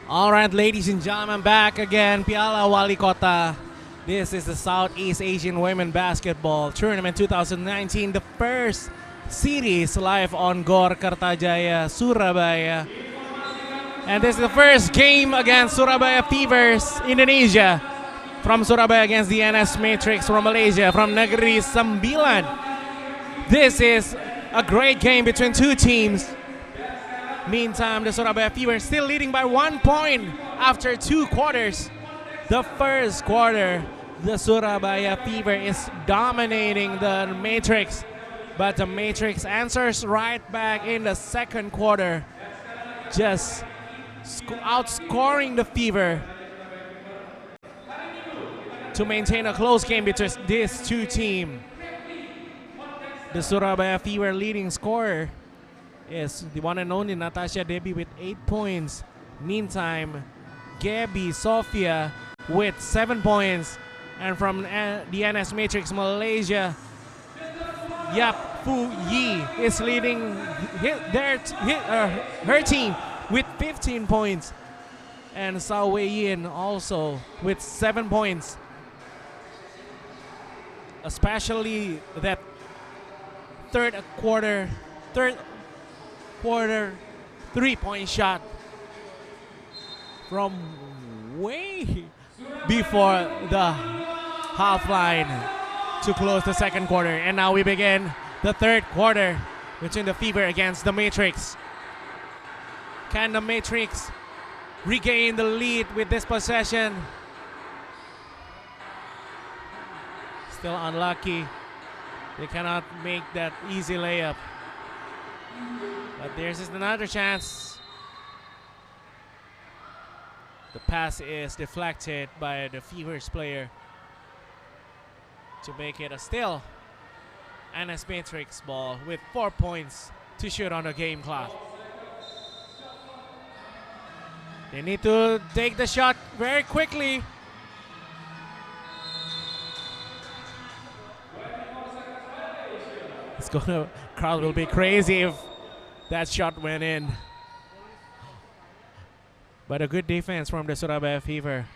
All right, ladies and gentlemen, back again. Piala Walikota. This is the Southeast Asian Women Basketball Tournament 2019, the first series live on GOR Kertajaya, Surabaya. And this is the first game against Surabaya Fevers, Indonesia. From Surabaya against the NS Matrix from Malaysia, from Negeri Sembilan. This is a great game between two teams. Meantime, the Surabaya Fever still leading by 1 point after 2 quarters. The first quarter, the Surabaya Fever is dominating the Matrix, but the Matrix answers right back in the second quarter, just outscoring the Fever to maintain a close game between these two teams. The Surabaya Fever leading scorer is the one and only Natasha Debbie with 8 points. Meantime, Gabby Sofia with 7 points. And from the NS Matrix Malaysia, Yap Fu Yi is leading her team with 15 points. And Sao Wei Yin also with 7 points. Especially that third quarter 3-point shot from way before the half line to close the second quarter. And now we begin the third quarter between the Fever against the Matrix. Can the Matrix regain the lead with this possession? Still unlucky. They cannot make that easy layup. But there's another chance. The pass is deflected by the Fever's player to make it a still NS Matrix ball with 4 points to shoot on the game clock. They need to take the shot very quickly. Crowd will be crazy if that shot went in. But a good defense from the Surabaya Fever.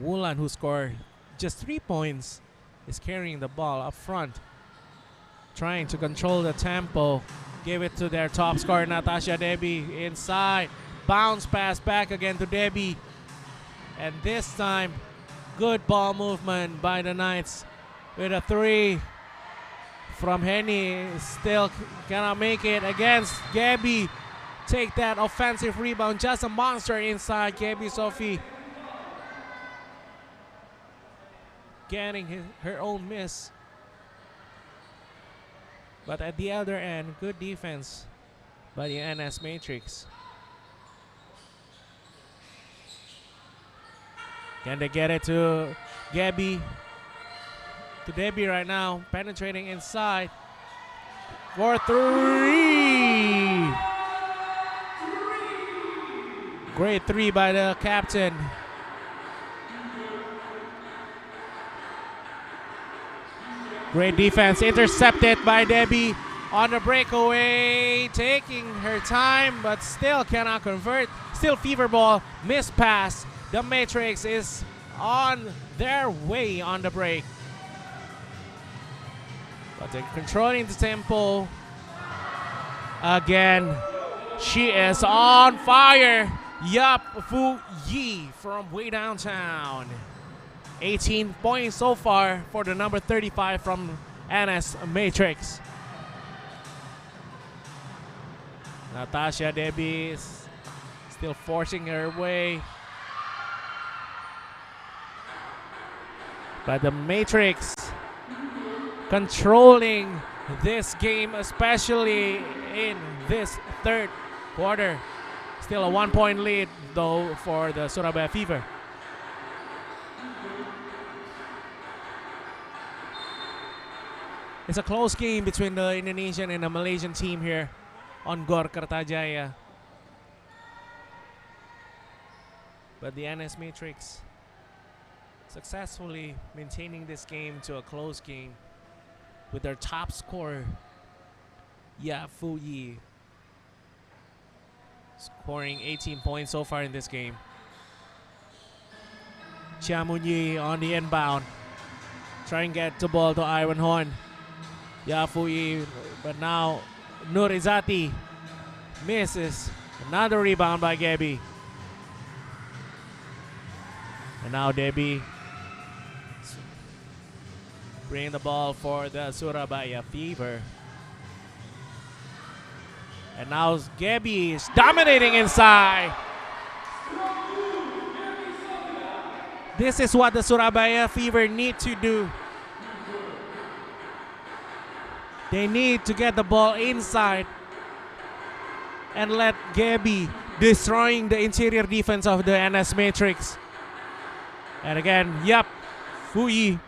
Wulan, who scored just 3 points, is carrying the ball up front, trying to control the tempo. Give it to their top scorer, Natasha Debbie, inside. Bounce pass back again to Debbie. And this time, good ball movement by the Knights. With a 3 from Henny, still cannot make it against Gabby. Take that offensive rebound, just a monster inside. Gabby Sophie getting her own miss. But at the other end, good defense by the NS Matrix. Can they get it to Gabby? To Debbie right now, penetrating inside for 3. Great 3 by the captain. Great defense, intercepted by Debbie on the breakaway, taking her time, but still cannot convert. Still Fever ball, missed pass. The Matrix is on their way on the break. But they're controlling the tempo. Again, she is on fire. Yap Fu Yi from way downtown. 18 points so far for the number 35 from NS Matrix. Natasha Debbie is still forcing her way. But the Matrix controlling this game, especially in this third quarter. Still a 1-point lead though for the Surabaya Fever. It's a close game between the Indonesian and the Malaysian team here on GOR Kertajaya. But the NS Matrix successfully maintaining this game to a close game with their top scorer, Ya Fu Yi. scoring 18 points so far in this game. Chiamunyi on the inbound. Try and get the ball to Ironhorn. Yafui, but now Nurizati misses. Another rebound by Gebi. And now Debbie bringing the ball for the Surabaya Fever. And now Gebi is dominating inside. This is what the Surabaya Fever need to do. They need to get the ball inside and let Gebi destroying the interior defense of the NS Matrix. And again, Fuyi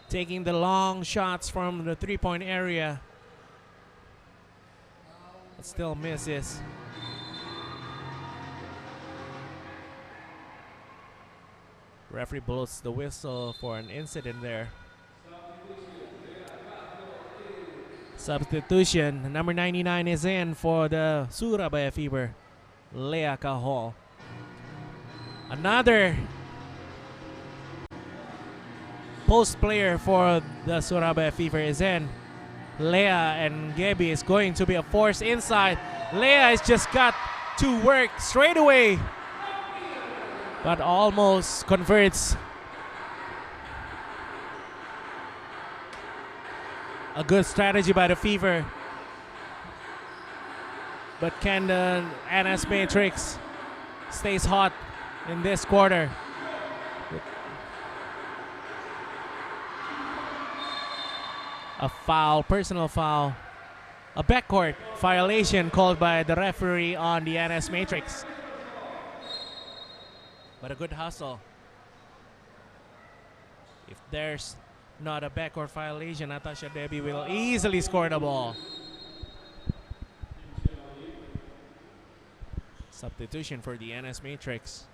taking the long shots from the three-point area, but still misses. Referee blows the whistle for an incident there. Substitution, number 99 is in for the Surabaya Fever, Lea Kahol. Another post player for the Surabaya Fever is in. Lea and Gebi is going to be a force inside. Lea has just got to work straight away, but almost converts. A good strategy by the Fever. But can the NS Matrix stays hot in this quarter? A foul, personal foul. A backcourt violation called by the referee on the NS Matrix. But a good hustle. If there's not a backcourt violation, Natasha Debbie will easily score the ball. Substitution for the NS Matrix.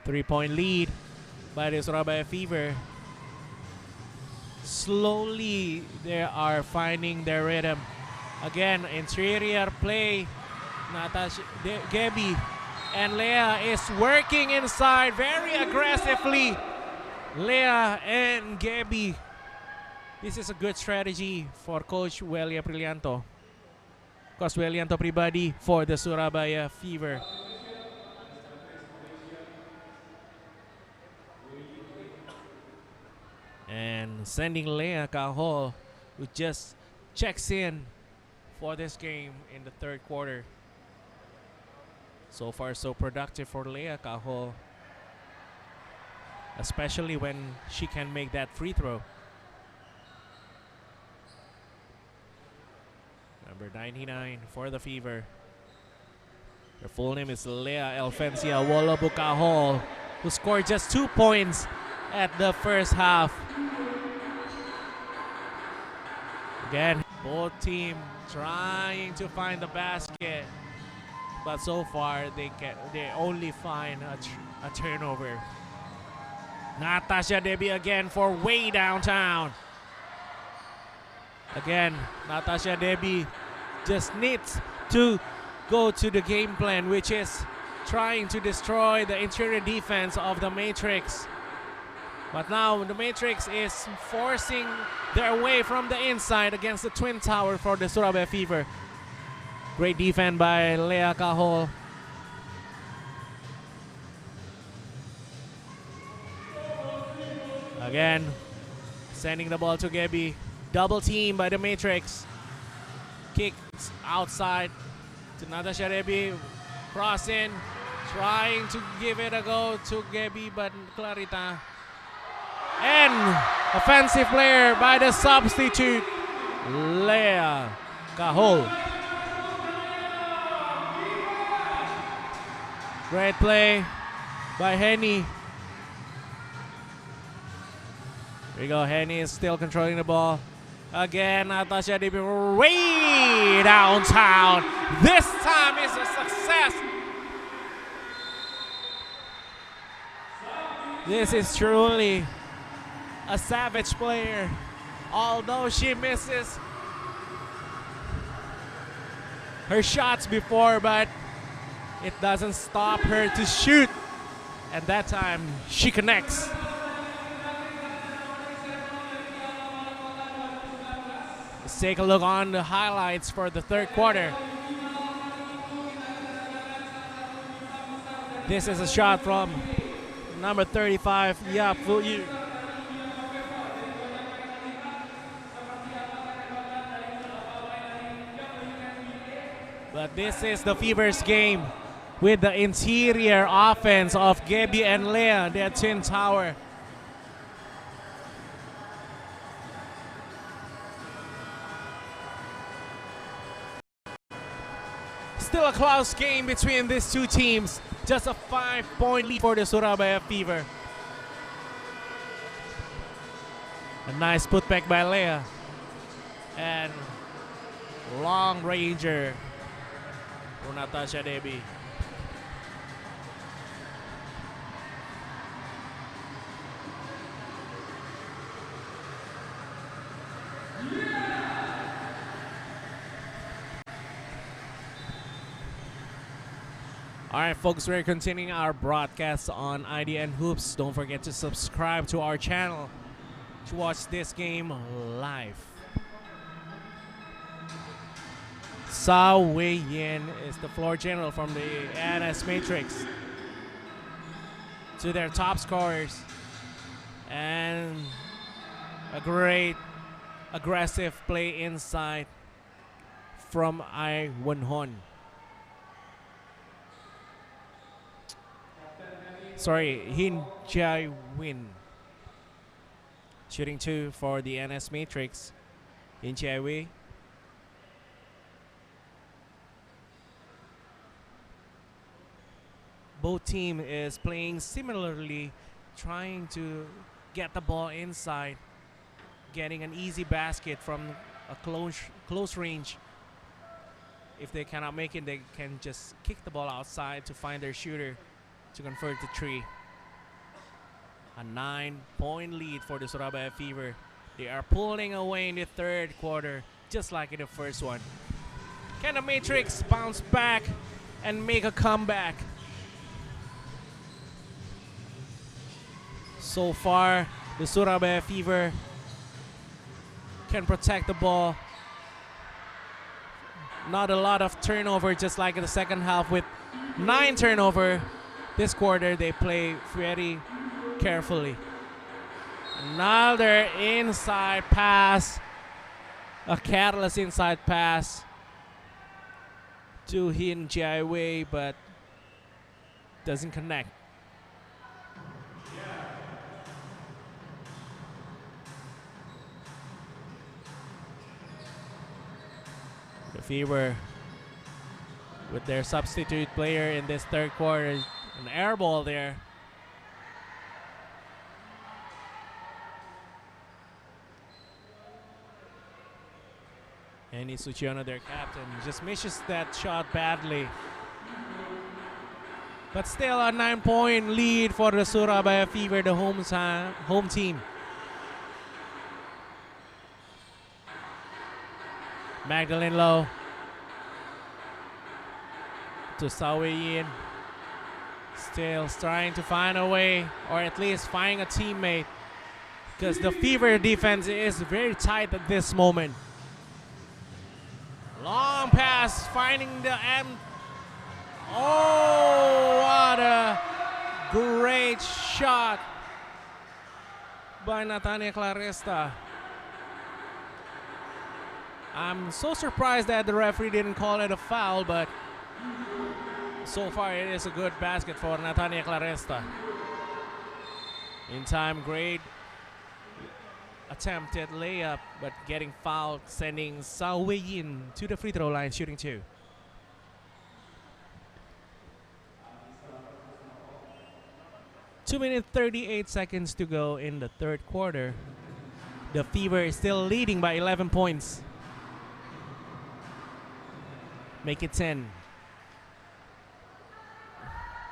Three-point lead by the Surabaya Fever. Slowly they are finding their rhythm. Again, interior play. Natasha Gebi and Lea is working inside very aggressively. Lea and Gebi. This is a good strategy for Coach Welia Prilianto. Coach Welianto Pribadi for the Surabaya Fever. And sending Lea Kahol, who just checks in for this game in the third quarter. So far, so productive for Lea Kahol, especially when she can make that free throw. Number 99 for the Fever. Her full name is Lea Elfencia Wolobu Kahol, who scored just 2 points at the first half. Again, both teams trying to find the basket, but so far they only find a turnover. Natasha Debbie again for way downtown. Again, Natasha Debbie just needs to go to the game plan, which is trying to destroy the interior defense of the Matrix. But now the Matrix is forcing their way from the inside against the Twin Tower for the Surabaya Fever. Great defense by Lea Kahol. Again, sending the ball to Gebi. Double team by the Matrix. Kicks outside to Natasha Debbie. Cross in, trying to give it a go to Gebi, but Clarita. And offensive player by the substitute, Lea Kahol. Great play by Henny. Here we go, Henny is still controlling the ball. Again, Natasha Debbie way downtown. This time is a success. This is truly a savage player Although she misses her shots before, but it doesn't stop her to shoot. And that time, she connects. Let's take a look on the highlights for the third quarter. This is a shot from number 35, Yap Fu Yu. But this is the Fever's game with the interior offense of Gaby and Leah, their twin tower. Still a close game between these two teams. Just a 5-point lead for the Surabaya Fever. A nice putback by Leah. And long ranger for Natasha Debbie. Alright folks, we're continuing our broadcast on IDN Hoops. Don't forget to subscribe to our channel to watch this game live. Sao Wei Yin is the floor general from the NS Matrix. To their top scorers. And a great aggressive play inside from Ai Won-hon. Sorry, Hin Jae-win. Shooting 2 for the NS Matrix. Hin Jae-win. Both team is playing similarly, trying to get the ball inside, getting an easy basket from a close range. If they cannot make it, they can just kick the ball outside to find their shooter to convert the 3. A 9-point lead for the Surabaya Fever. They are pulling away in the third quarter, just like in the first one. Can the Matrix bounce back and make a comeback? So far, the Surabaya Fever can protect the ball. Not a lot of turnover, just like in the second half with 9 turnover. This quarter, they play very carefully. Another inside pass. A careless inside pass to Hin Jae-wei, but doesn't connect. The Fever with their substitute player in this third quarter. An air ball there. And Suchiona, their captain, just misses that shot badly. But still a 9-point lead for the Surabaya Fever, the home team. Magdalene Low to Sao Wei Yin. Still trying to find a way, or at least find a teammate, because the Fever defense is very tight at this moment. Long pass, finding the end. Oh, what a great shot by Natania Claresta. I'm so surprised that the referee didn't call it a foul, but so far it is a good basket for Natania Claresta. In time, great attempted layup, but getting fouled, sending Sao Wei Yin to the free throw line, shooting 2. Two minutes 38 seconds to go in the third quarter. The Fever is still leading by 11 points. Make it 10.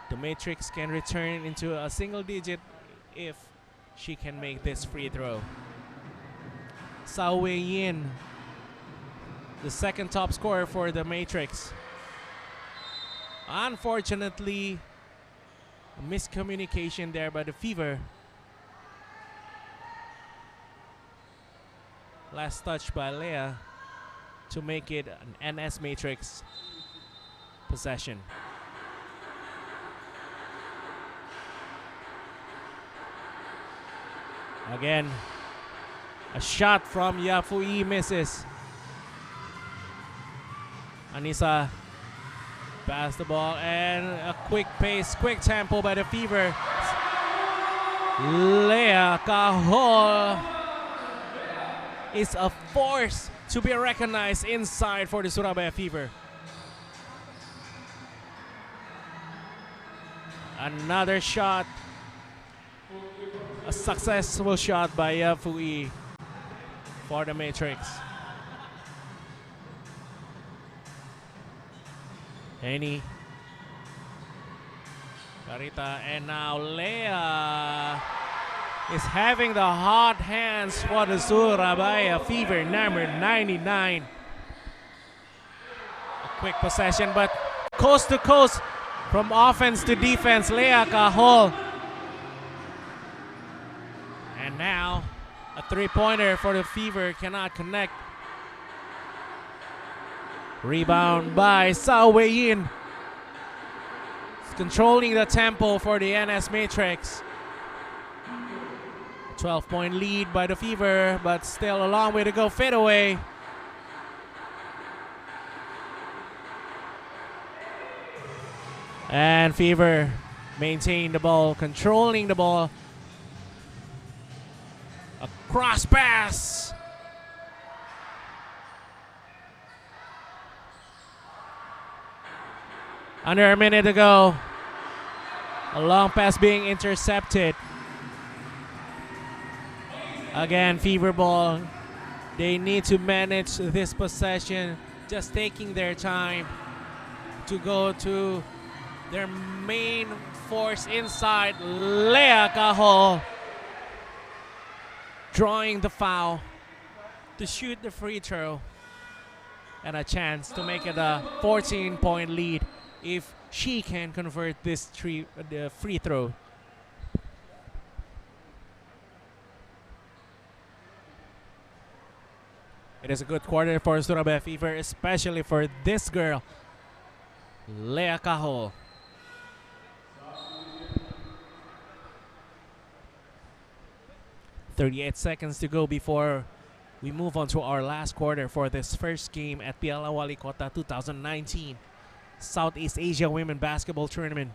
The Matrix can return into a single digit if she can make this free throw. Sao Wei Yin, the second top scorer for the Matrix. Unfortunately, a miscommunication there by the Fever. Last touch by Leah to make it an NS Matrix possession. Again, a shot from Yafui misses. Anissa pass the ball and a quick pace, quick tempo by the Fever. Leah Cajol is a force to be recognized inside for the Surabaya Fever. Another shot. A successful shot by Yafui for the Matrix. Henny. Carita, and now Leah is having the hot hands for the Surabaya Fever, number 99. A quick possession, but coast to coast from offense to defense, Leah Cajol. And now a three-pointer for the Fever cannot connect. Rebound by Sao Wei Yin. Controlling the tempo for the NS Matrix. 12-point lead by the Fever, but still a long way to go. Fade away. And Fever maintain the ball, controlling the ball. A cross pass. Under a minute to go. A long pass being intercepted. Again, Fever ball. They need to manage this possession, just taking their time to go to their main force inside. Leah Cajol drawing the foul to shoot the free throw, and a chance to make it a 14-point lead if she can convert this free throw. It is a good quarter for Surabaya Fever, especially for this girl, Leah Cajol. .38 seconds to go before we move on to our last quarter for this first game at Piala Walikota 2019 Southeast Asia Women Basketball Tournament.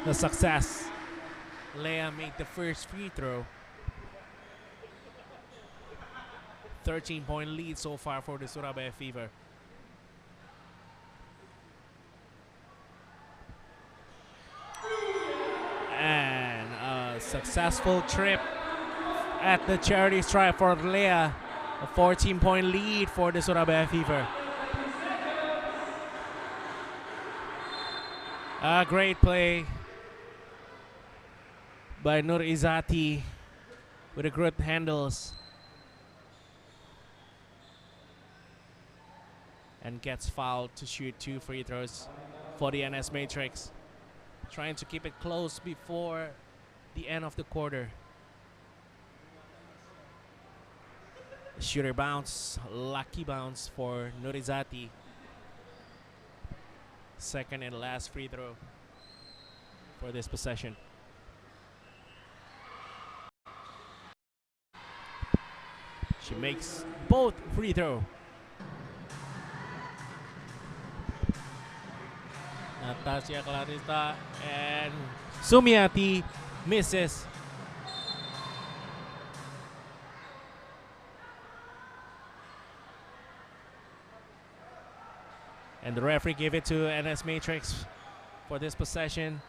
The success. Leah made the first free throw. 13-point lead so far for the Surabaya Fever. And a successful trip at the charity stripe for Leah. A 14-point lead for the Surabaya Fever. A great play by Nur Izati with the good handles. And gets fouled to shoot 2 free throws for the NS Matrix. Trying to keep it close before the end of the quarter. Shooter bounce, lucky bounce for Nurizati. Second and last free throw for this possession. She makes both free throw. Natasha Clarista and Sumiati misses. And the referee gave it to NS Matrix for this possession.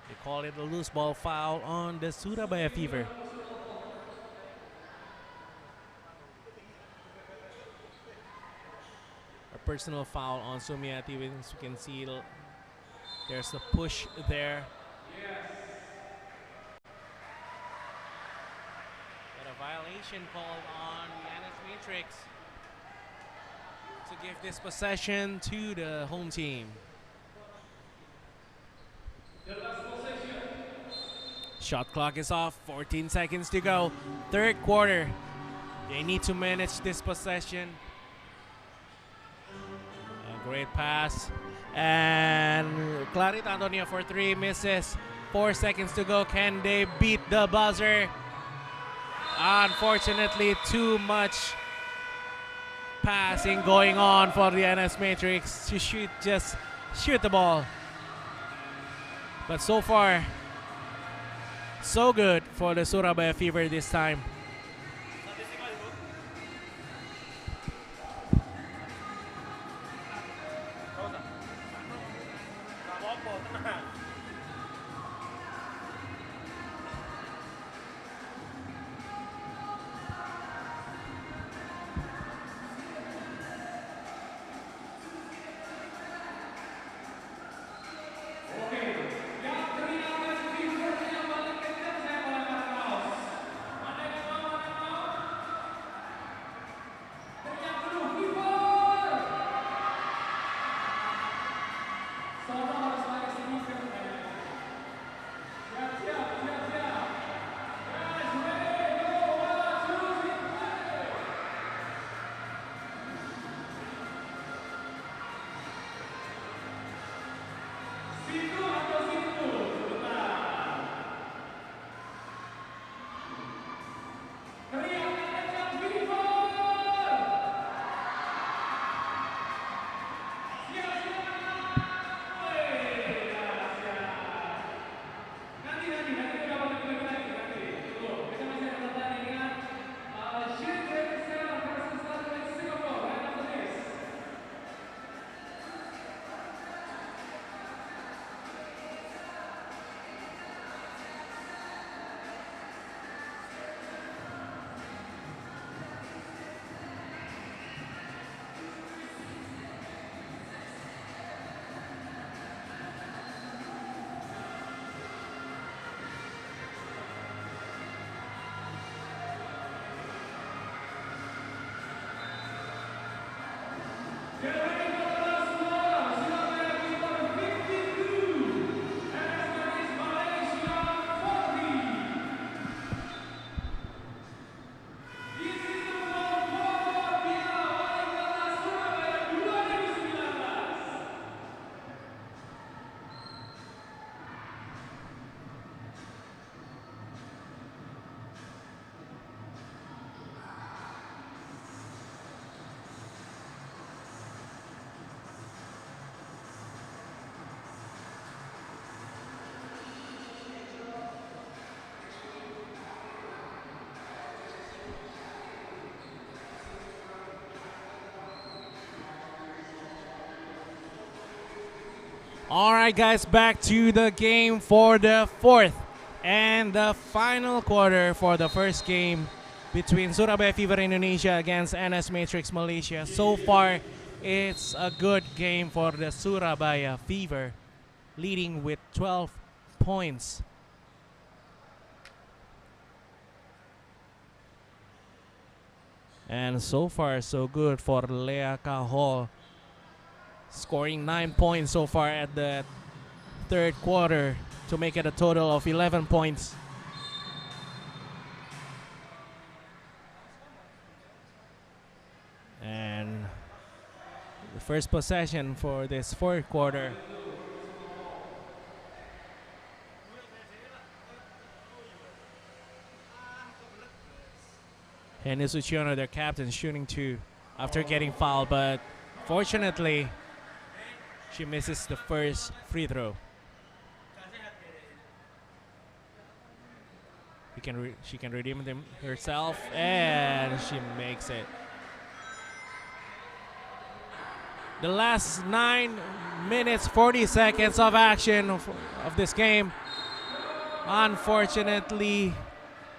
They call it a loose ball foul on the Surabaya Fever. A personal foul on Sumiati. As you can see, there's a push there. Violation called on Yanis Matrix to give this possession to the home team. Shot clock is off, 14 seconds to go. Third quarter. They need to manage this possession. A great pass. And Clarita Antonio for three, misses. 4 seconds to go. Can they beat the buzzer? Unfortunately, too much passing going on for the NS Matrix to just shoot the ball. But so far, so good for the Surabaya Fever this time. All right, guys, back to the game for the fourth and the final quarter for the first game between Surabaya Fever Indonesia against NS Matrix Malaysia. So far, it's a good game for the Surabaya Fever, leading with 12 points. And so far, so good for Lea Cajol, scoring 9 points so far at the third quarter to make it a total of 11 points. And the first possession for this fourth quarter. And Uchiona, their captain, shooting two after getting fouled, but fortunately, she misses the first free throw. She can redeem them herself, and she makes it. The last 9 minutes, 40 seconds of action of this game. Unfortunately,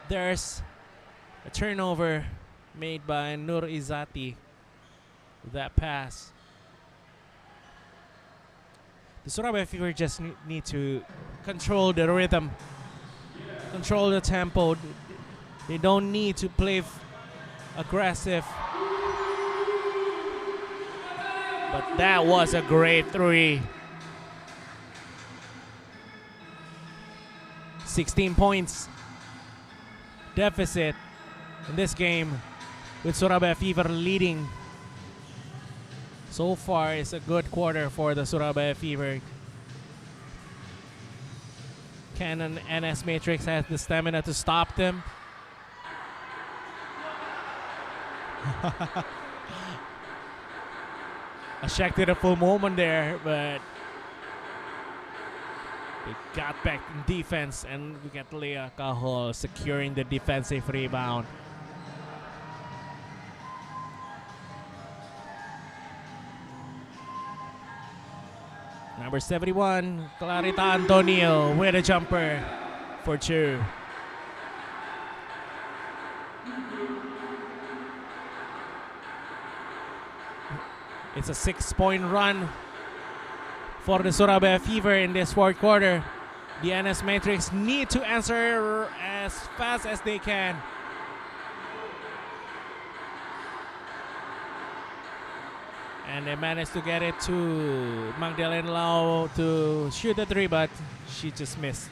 there's a turnover made by Nur Izati. That pass. The Surabaya Fever just need to control the rhythm, control the tempo, They don't need to play aggressive. But that was a great 3. 16 points deficit in this game with Surabaya Fever leading. So far, it's a good quarter for the Surabaya Fever. Can an NS Matrix has the stamina to stop them? A check to the full moment there, but they got back in defense, and we get Leah Cajol securing the defensive rebound. Number 71, Clarita Antonio with a jumper for 2. It's a 6-point run for the Surabaya Fever in this 4th quarter. The NS Matrix need to answer as fast as they can. And they managed to get it to Magdalene Lau to shoot the 3, but she just missed.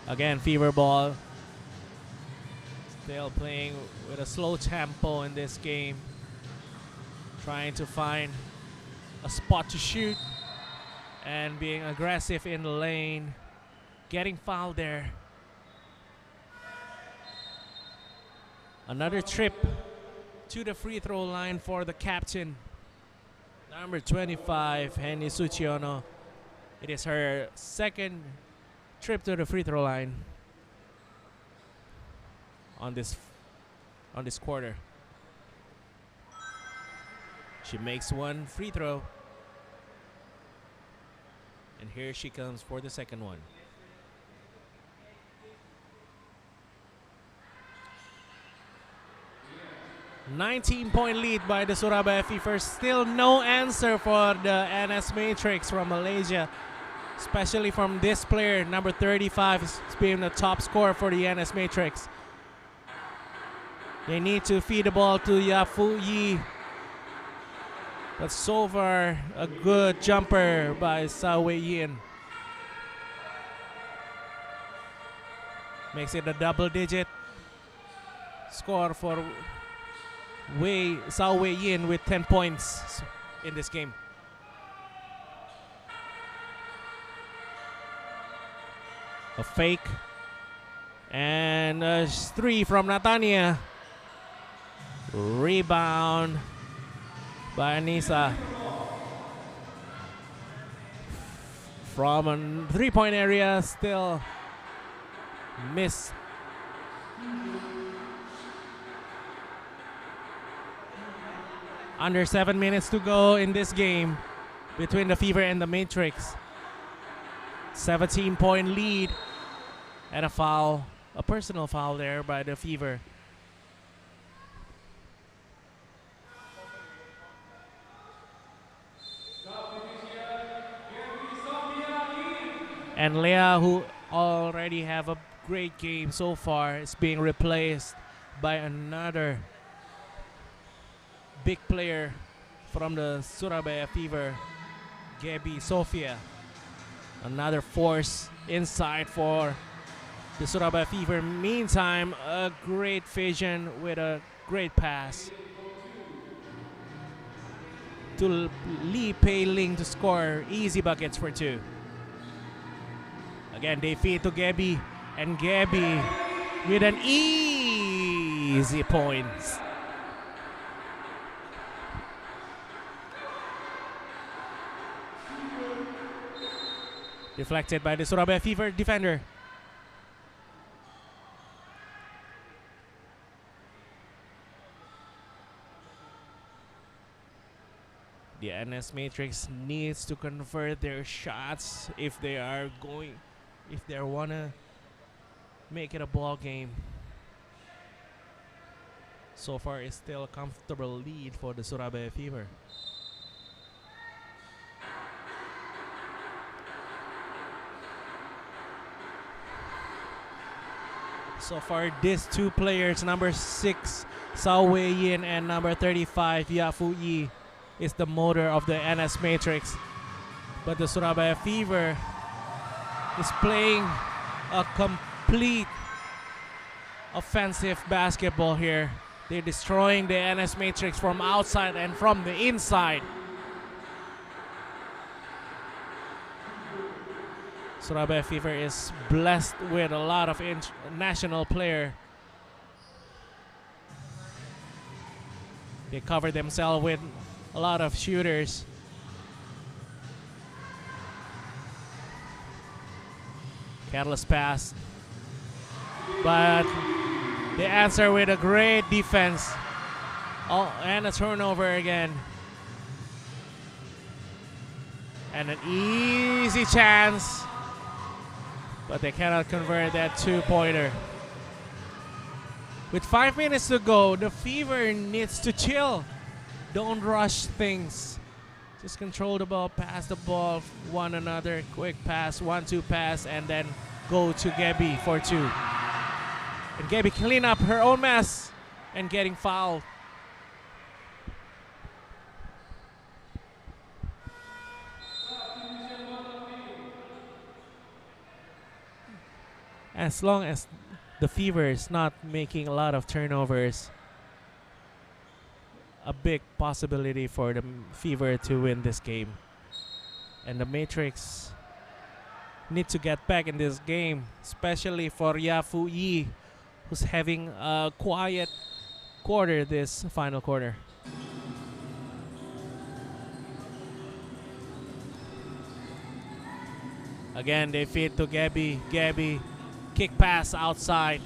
Again, Fever ball. Still playing with a slow tempo in this game. Trying to find a spot to shoot and being aggressive in the lane. Getting fouled there. Another trip to the free throw line for the captain. Number 25, Henny Suchiono. It is her 2nd trip to the free throw line on this quarter. She makes 1 free throw. And here she comes for the 2nd one. $19-point lead by the Surabaya Fever. Still no answer for the NS Matrix from Malaysia, especially from this player, number 35, is being the top scorer for the NS Matrix. They need to feed the ball to Yafu Yi. But so far, a good jumper by Sao Wei Yin. Makes it a double-digit score for Sao Wei Yin with 10 points in this game. A fake. And a 3 from Natania. Rebound by Anissa. From a 3-point area, still miss. Under 7 minutes to go in this game between the Fever and the Matrix. 17-point lead and a foul, a personal foul there by the Fever. And Leah, who already have a great game so far, is being replaced by another big player from the Surabaya Fever, Gabi Sofia. Another force inside for the Surabaya Fever. Meantime, a great vision with a great pass to Lee Pei Ling to score easy buckets for 2. Again, they feed to Gabi, and Gabi with an easy points. Deflected by the Surabaya Fever defender. The NS Matrix needs to convert their shots if they wanna make it a ball game. So far, it's still a comfortable lead for the Surabaya Fever. So far, these two players, number 6, Sao Wei Yin, and number 35, Yafu Yi, is the motor of the NS Matrix. But the Surabaya Fever is playing a complete offensive basketball here. They're destroying the NS Matrix from outside and from the inside. Surabaya Fever is blessed with a lot of national player. They cover themselves with a lot of shooters. Careless pass. But they answer with a great defense. Oh, and a turnover again. And an easy chance. But they cannot convert that two-pointer. With 5 minutes to go, the Fever needs to chill. Don't rush things. Just control the ball, pass the ball one another, quick pass, 1-2 pass, and then go to Gabby for 2. And Gabby clean up her own mess and getting fouled. As long as the Fever is not making a lot of turnovers, a big possibility for the Fever to win this game. And the Matrix need to get back in this game, especially for Yafu Yi, who's having a quiet quarter this final quarter. Again, they feed to Gabby. Gabby, kick pass outside.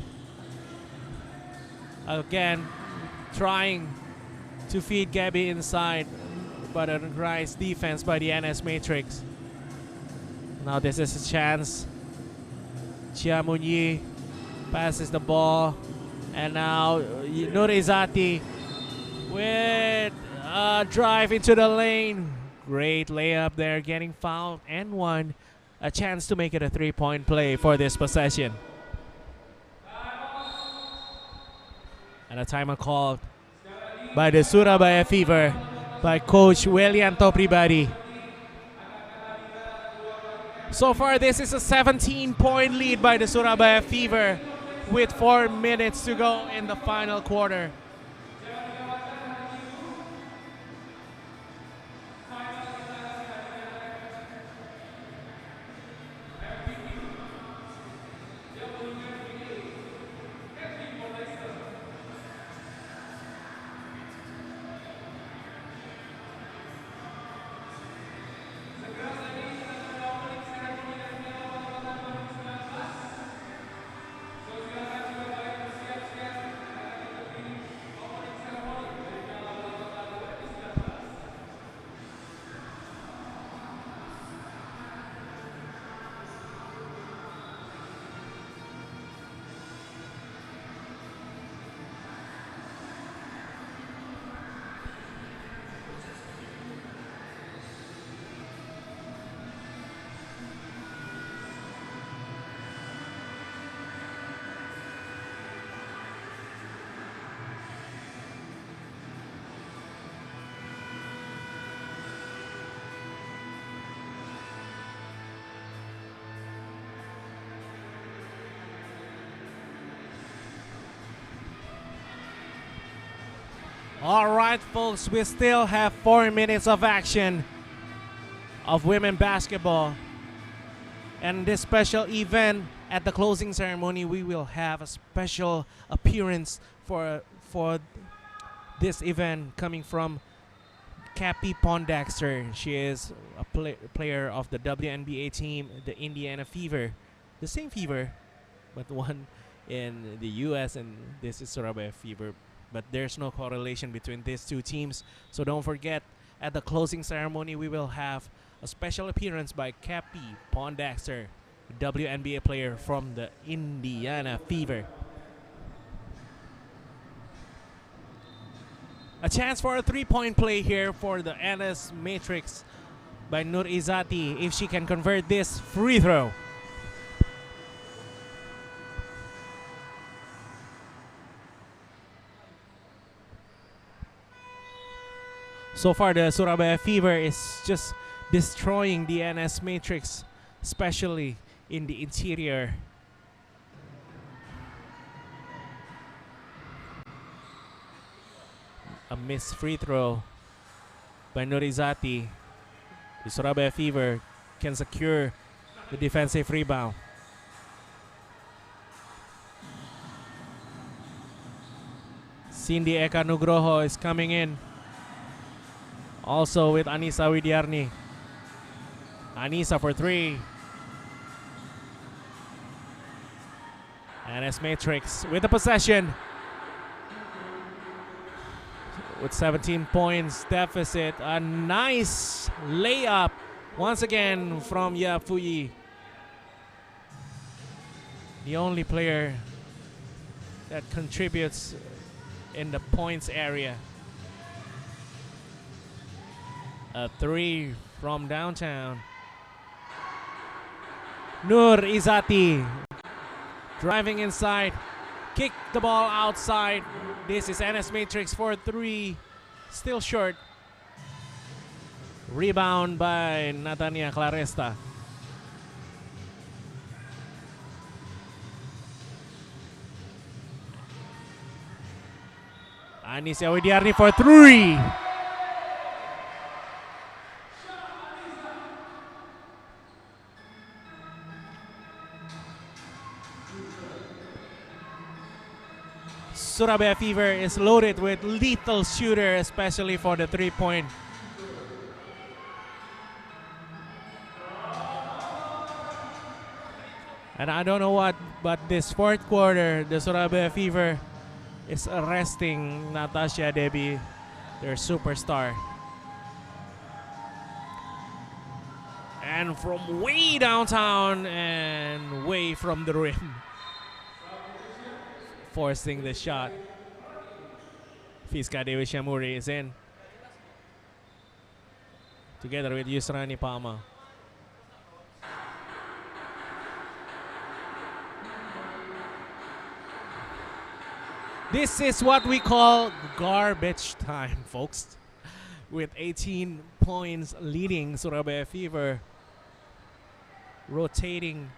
Again, trying to feed Gabby inside, but a nice defense by the NS Matrix. Now this is a chance. Chia Munyi passes the ball, and now Nurizati with a drive into the lane. Great layup there, getting fouled and one. A chance to make it a 3-point play for this possession. And a timeout called by the Surabaya Fever by Coach Welianto Pribadi. So far, this is a 17-point lead by the Surabaya Fever with 4 minutes to go in the final quarter. All right, folks, we still have 4 minutes of action of women basketball. And this special event, at the closing ceremony, we will have a special appearance for this event coming from Cappy Pondexter. She is a player of the WNBA team, the Indiana Fever. The same Fever, but one in the US, and this is Surabaya Fever. But there's no correlation between these two teams. So don't forget, at the closing ceremony, we will have a special appearance by Cappy Pondexter, WNBA player from the Indiana Fever. A chance for a 3-point play here for the NS Matrix by Nur Izati, if she can convert this free throw. So far, the Surabaya Fever is just destroying the NS Matrix, especially in the interior. A missed free throw by Nurizati. The Surabaya Fever can secure the defensive rebound. Cindy Eka Nugroho is coming in. Also with Anissa Widiarni. Anissa for three. NS Matrix with the possession. With 17 points deficit. A nice layup once again from Yafuyi. The only player that contributes in the points area. A three from downtown. Nur Izati driving inside. Kick the ball outside. This is NS Matrix for three. Still short. Rebound by Natania Claresta. Anissa Widiarni for three. Surabaya Fever is loaded with lethal shooter, especially for the three-point. And I don't know what, but this fourth quarter, the Surabaya Fever is arresting Natasha Debbie, their superstar. And from way downtown and way from the rim. Forcing the shot. Fiska Dewi Shamuri is in. Together with Yusrani Palma. This is what we call garbage time, folks. With 18 points leading Surabaya Fever. Rotating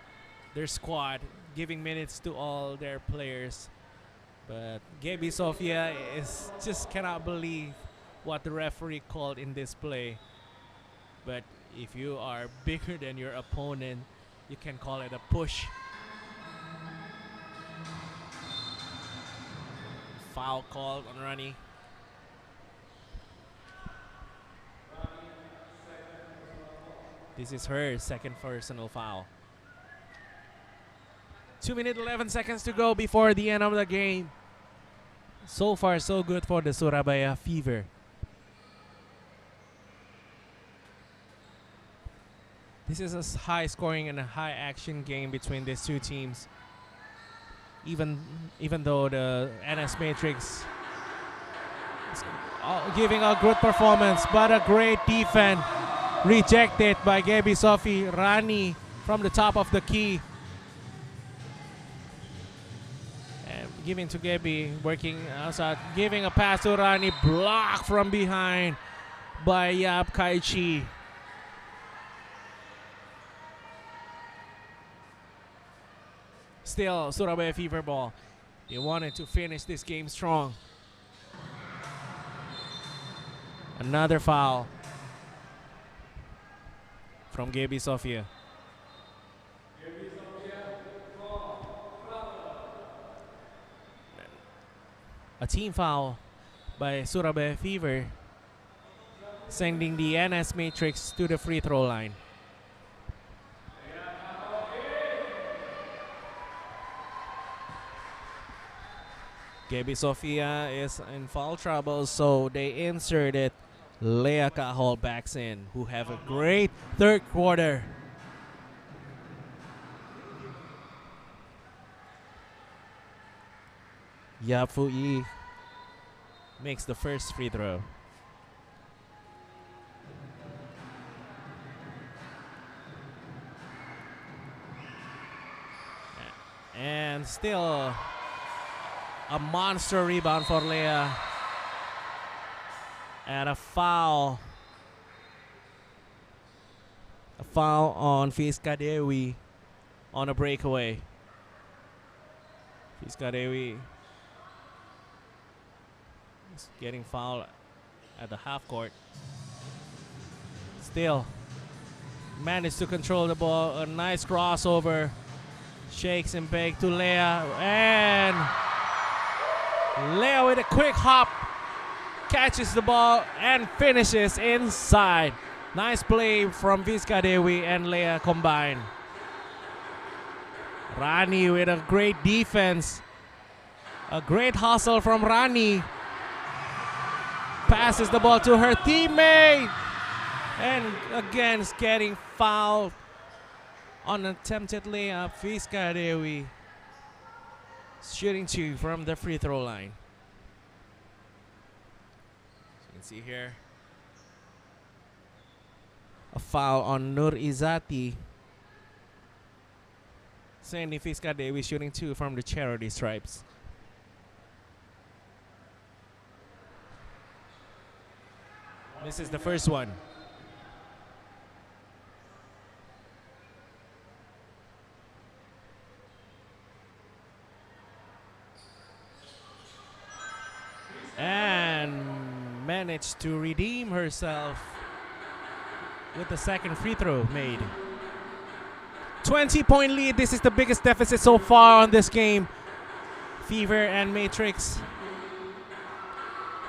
their squad, giving minutes to all their players. But Gaby Sofia is just cannot believe what the referee called in this play. But if you are bigger than your opponent, you can call it a push. Foul called on Rani. This is her second personal foul. 2 minutes 11 seconds to go before the end of the game. So far, so good for the Surabaya Fever. This is a high scoring and a high action game between these two teams. Even though the NS Matrix is giving a good performance, but a great defense rejected by Gaby Sophie. Rani from the top of the key. Giving to Gaby, working outside, giving a pass to Rani, blocked from behind by Yap Kaichi. Still, Surabaya Fever ball. They wanted to finish this game strong. Another foul from Gaby Sofia. A team foul by Surabaya Fever, sending the NS Matrix to the free throw line. Gaby Sofia is in foul trouble, so they inserted Lea Cajol backs in, who have a great third quarter. Yafu Yi makes the first free throw. And still a monster rebound for Lea. And a foul. A foul on Fiskadewi on a breakaway. Fiskadewi is getting fouled at the half court. Still managed to control the ball. A nice crossover. Shakes and bake to Leah. And Leah with a quick hop. Catches the ball and finishes inside. Nice play from Fiskadewi and Leah combined. Rani with a great defense. A great hustle from Rani. Passes the ball to her teammate. And again is getting fouled on attempted layup. Fiskadewi shooting 2 from the free throw line. So you can see here a foul on Nur Izati. Sandy Fiskadewi shooting 2 from the charity stripes. This is the first one. And managed to redeem herself with the second free throw made. 20-point lead. This is the biggest deficit so far on this game. Fever and Matrix.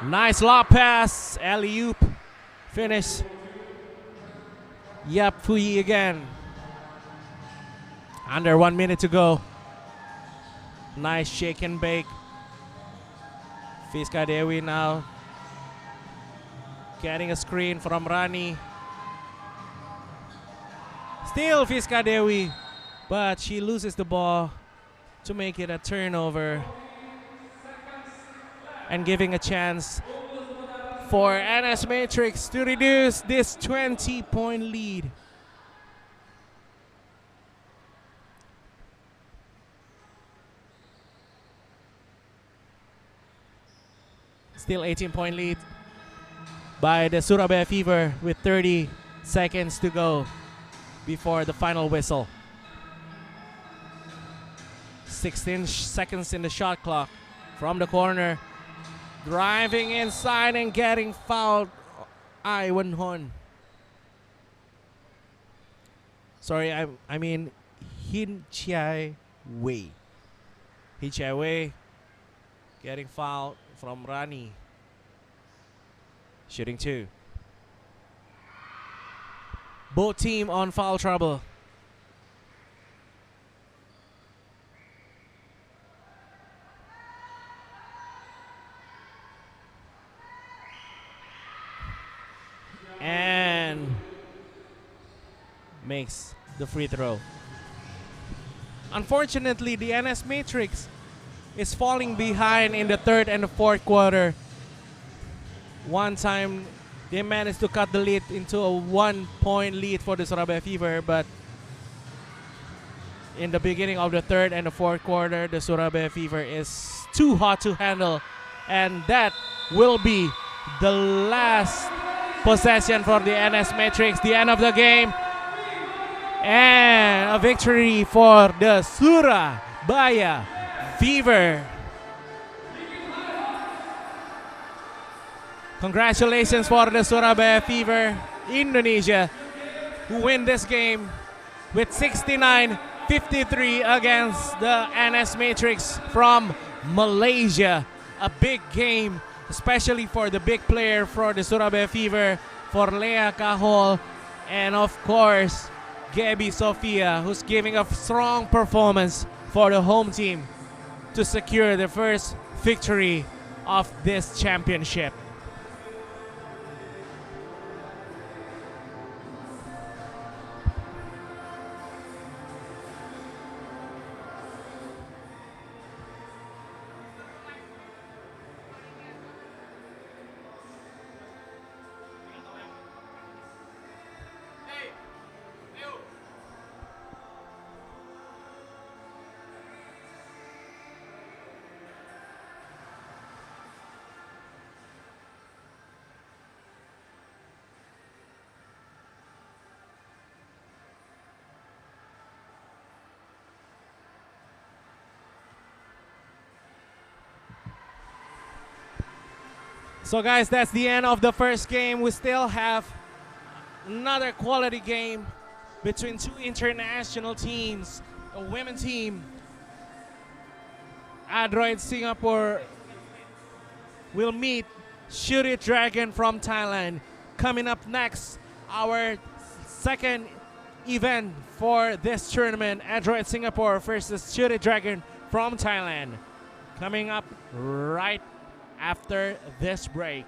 Nice lob pass. Alley-oop. Finish. Yap Fui again. Under 1 minute to go. Nice shake and bake. Fiskadewi now getting a screen from Rani. Still Fiskadewi, but she loses the ball to make it a turnover and giving a chance for NS Matrix to reduce this 20-point lead. Still 18-point lead by the Surabaya Fever with 30 seconds to go before the final whistle. 16 seconds in the shot clock from the corner. Driving inside and getting fouled. Iwan Hon. Sorry, I mean Hin Chiai Wei. Hin Chiai Wei getting fouled from Rani. Shooting 2. Both team on foul trouble. And makes the free throw. Unfortunately, the NS Matrix is falling behind in the third and the fourth quarter. One time they managed to cut the lead into a 1-point lead for the Surabaya Fever, but in the beginning of the third and the fourth quarter, the Surabaya Fever is too hot to handle, and that will be the last possession for the NS Matrix, the end of the game, and a victory for the Surabaya Fever. Congratulations for the Surabaya Fever, Indonesia, who win this game with 69-53 against the NS Matrix from Malaysia. A big game, especially for the big player for the Surabaya Fever, for Leah Kahol, and of course, Gabi Sofia, who's giving a strong performance for the home team to secure the first victory of this championship. So guys, that's the end of the first game. We still have another quality game between two international teams. A women team, ADROIT Singapore, will meet Shoot It Dragon from Thailand. Coming up next, our second event for this tournament, ADROIT Singapore versus Shoot It Dragon from Thailand. Coming up right after this break.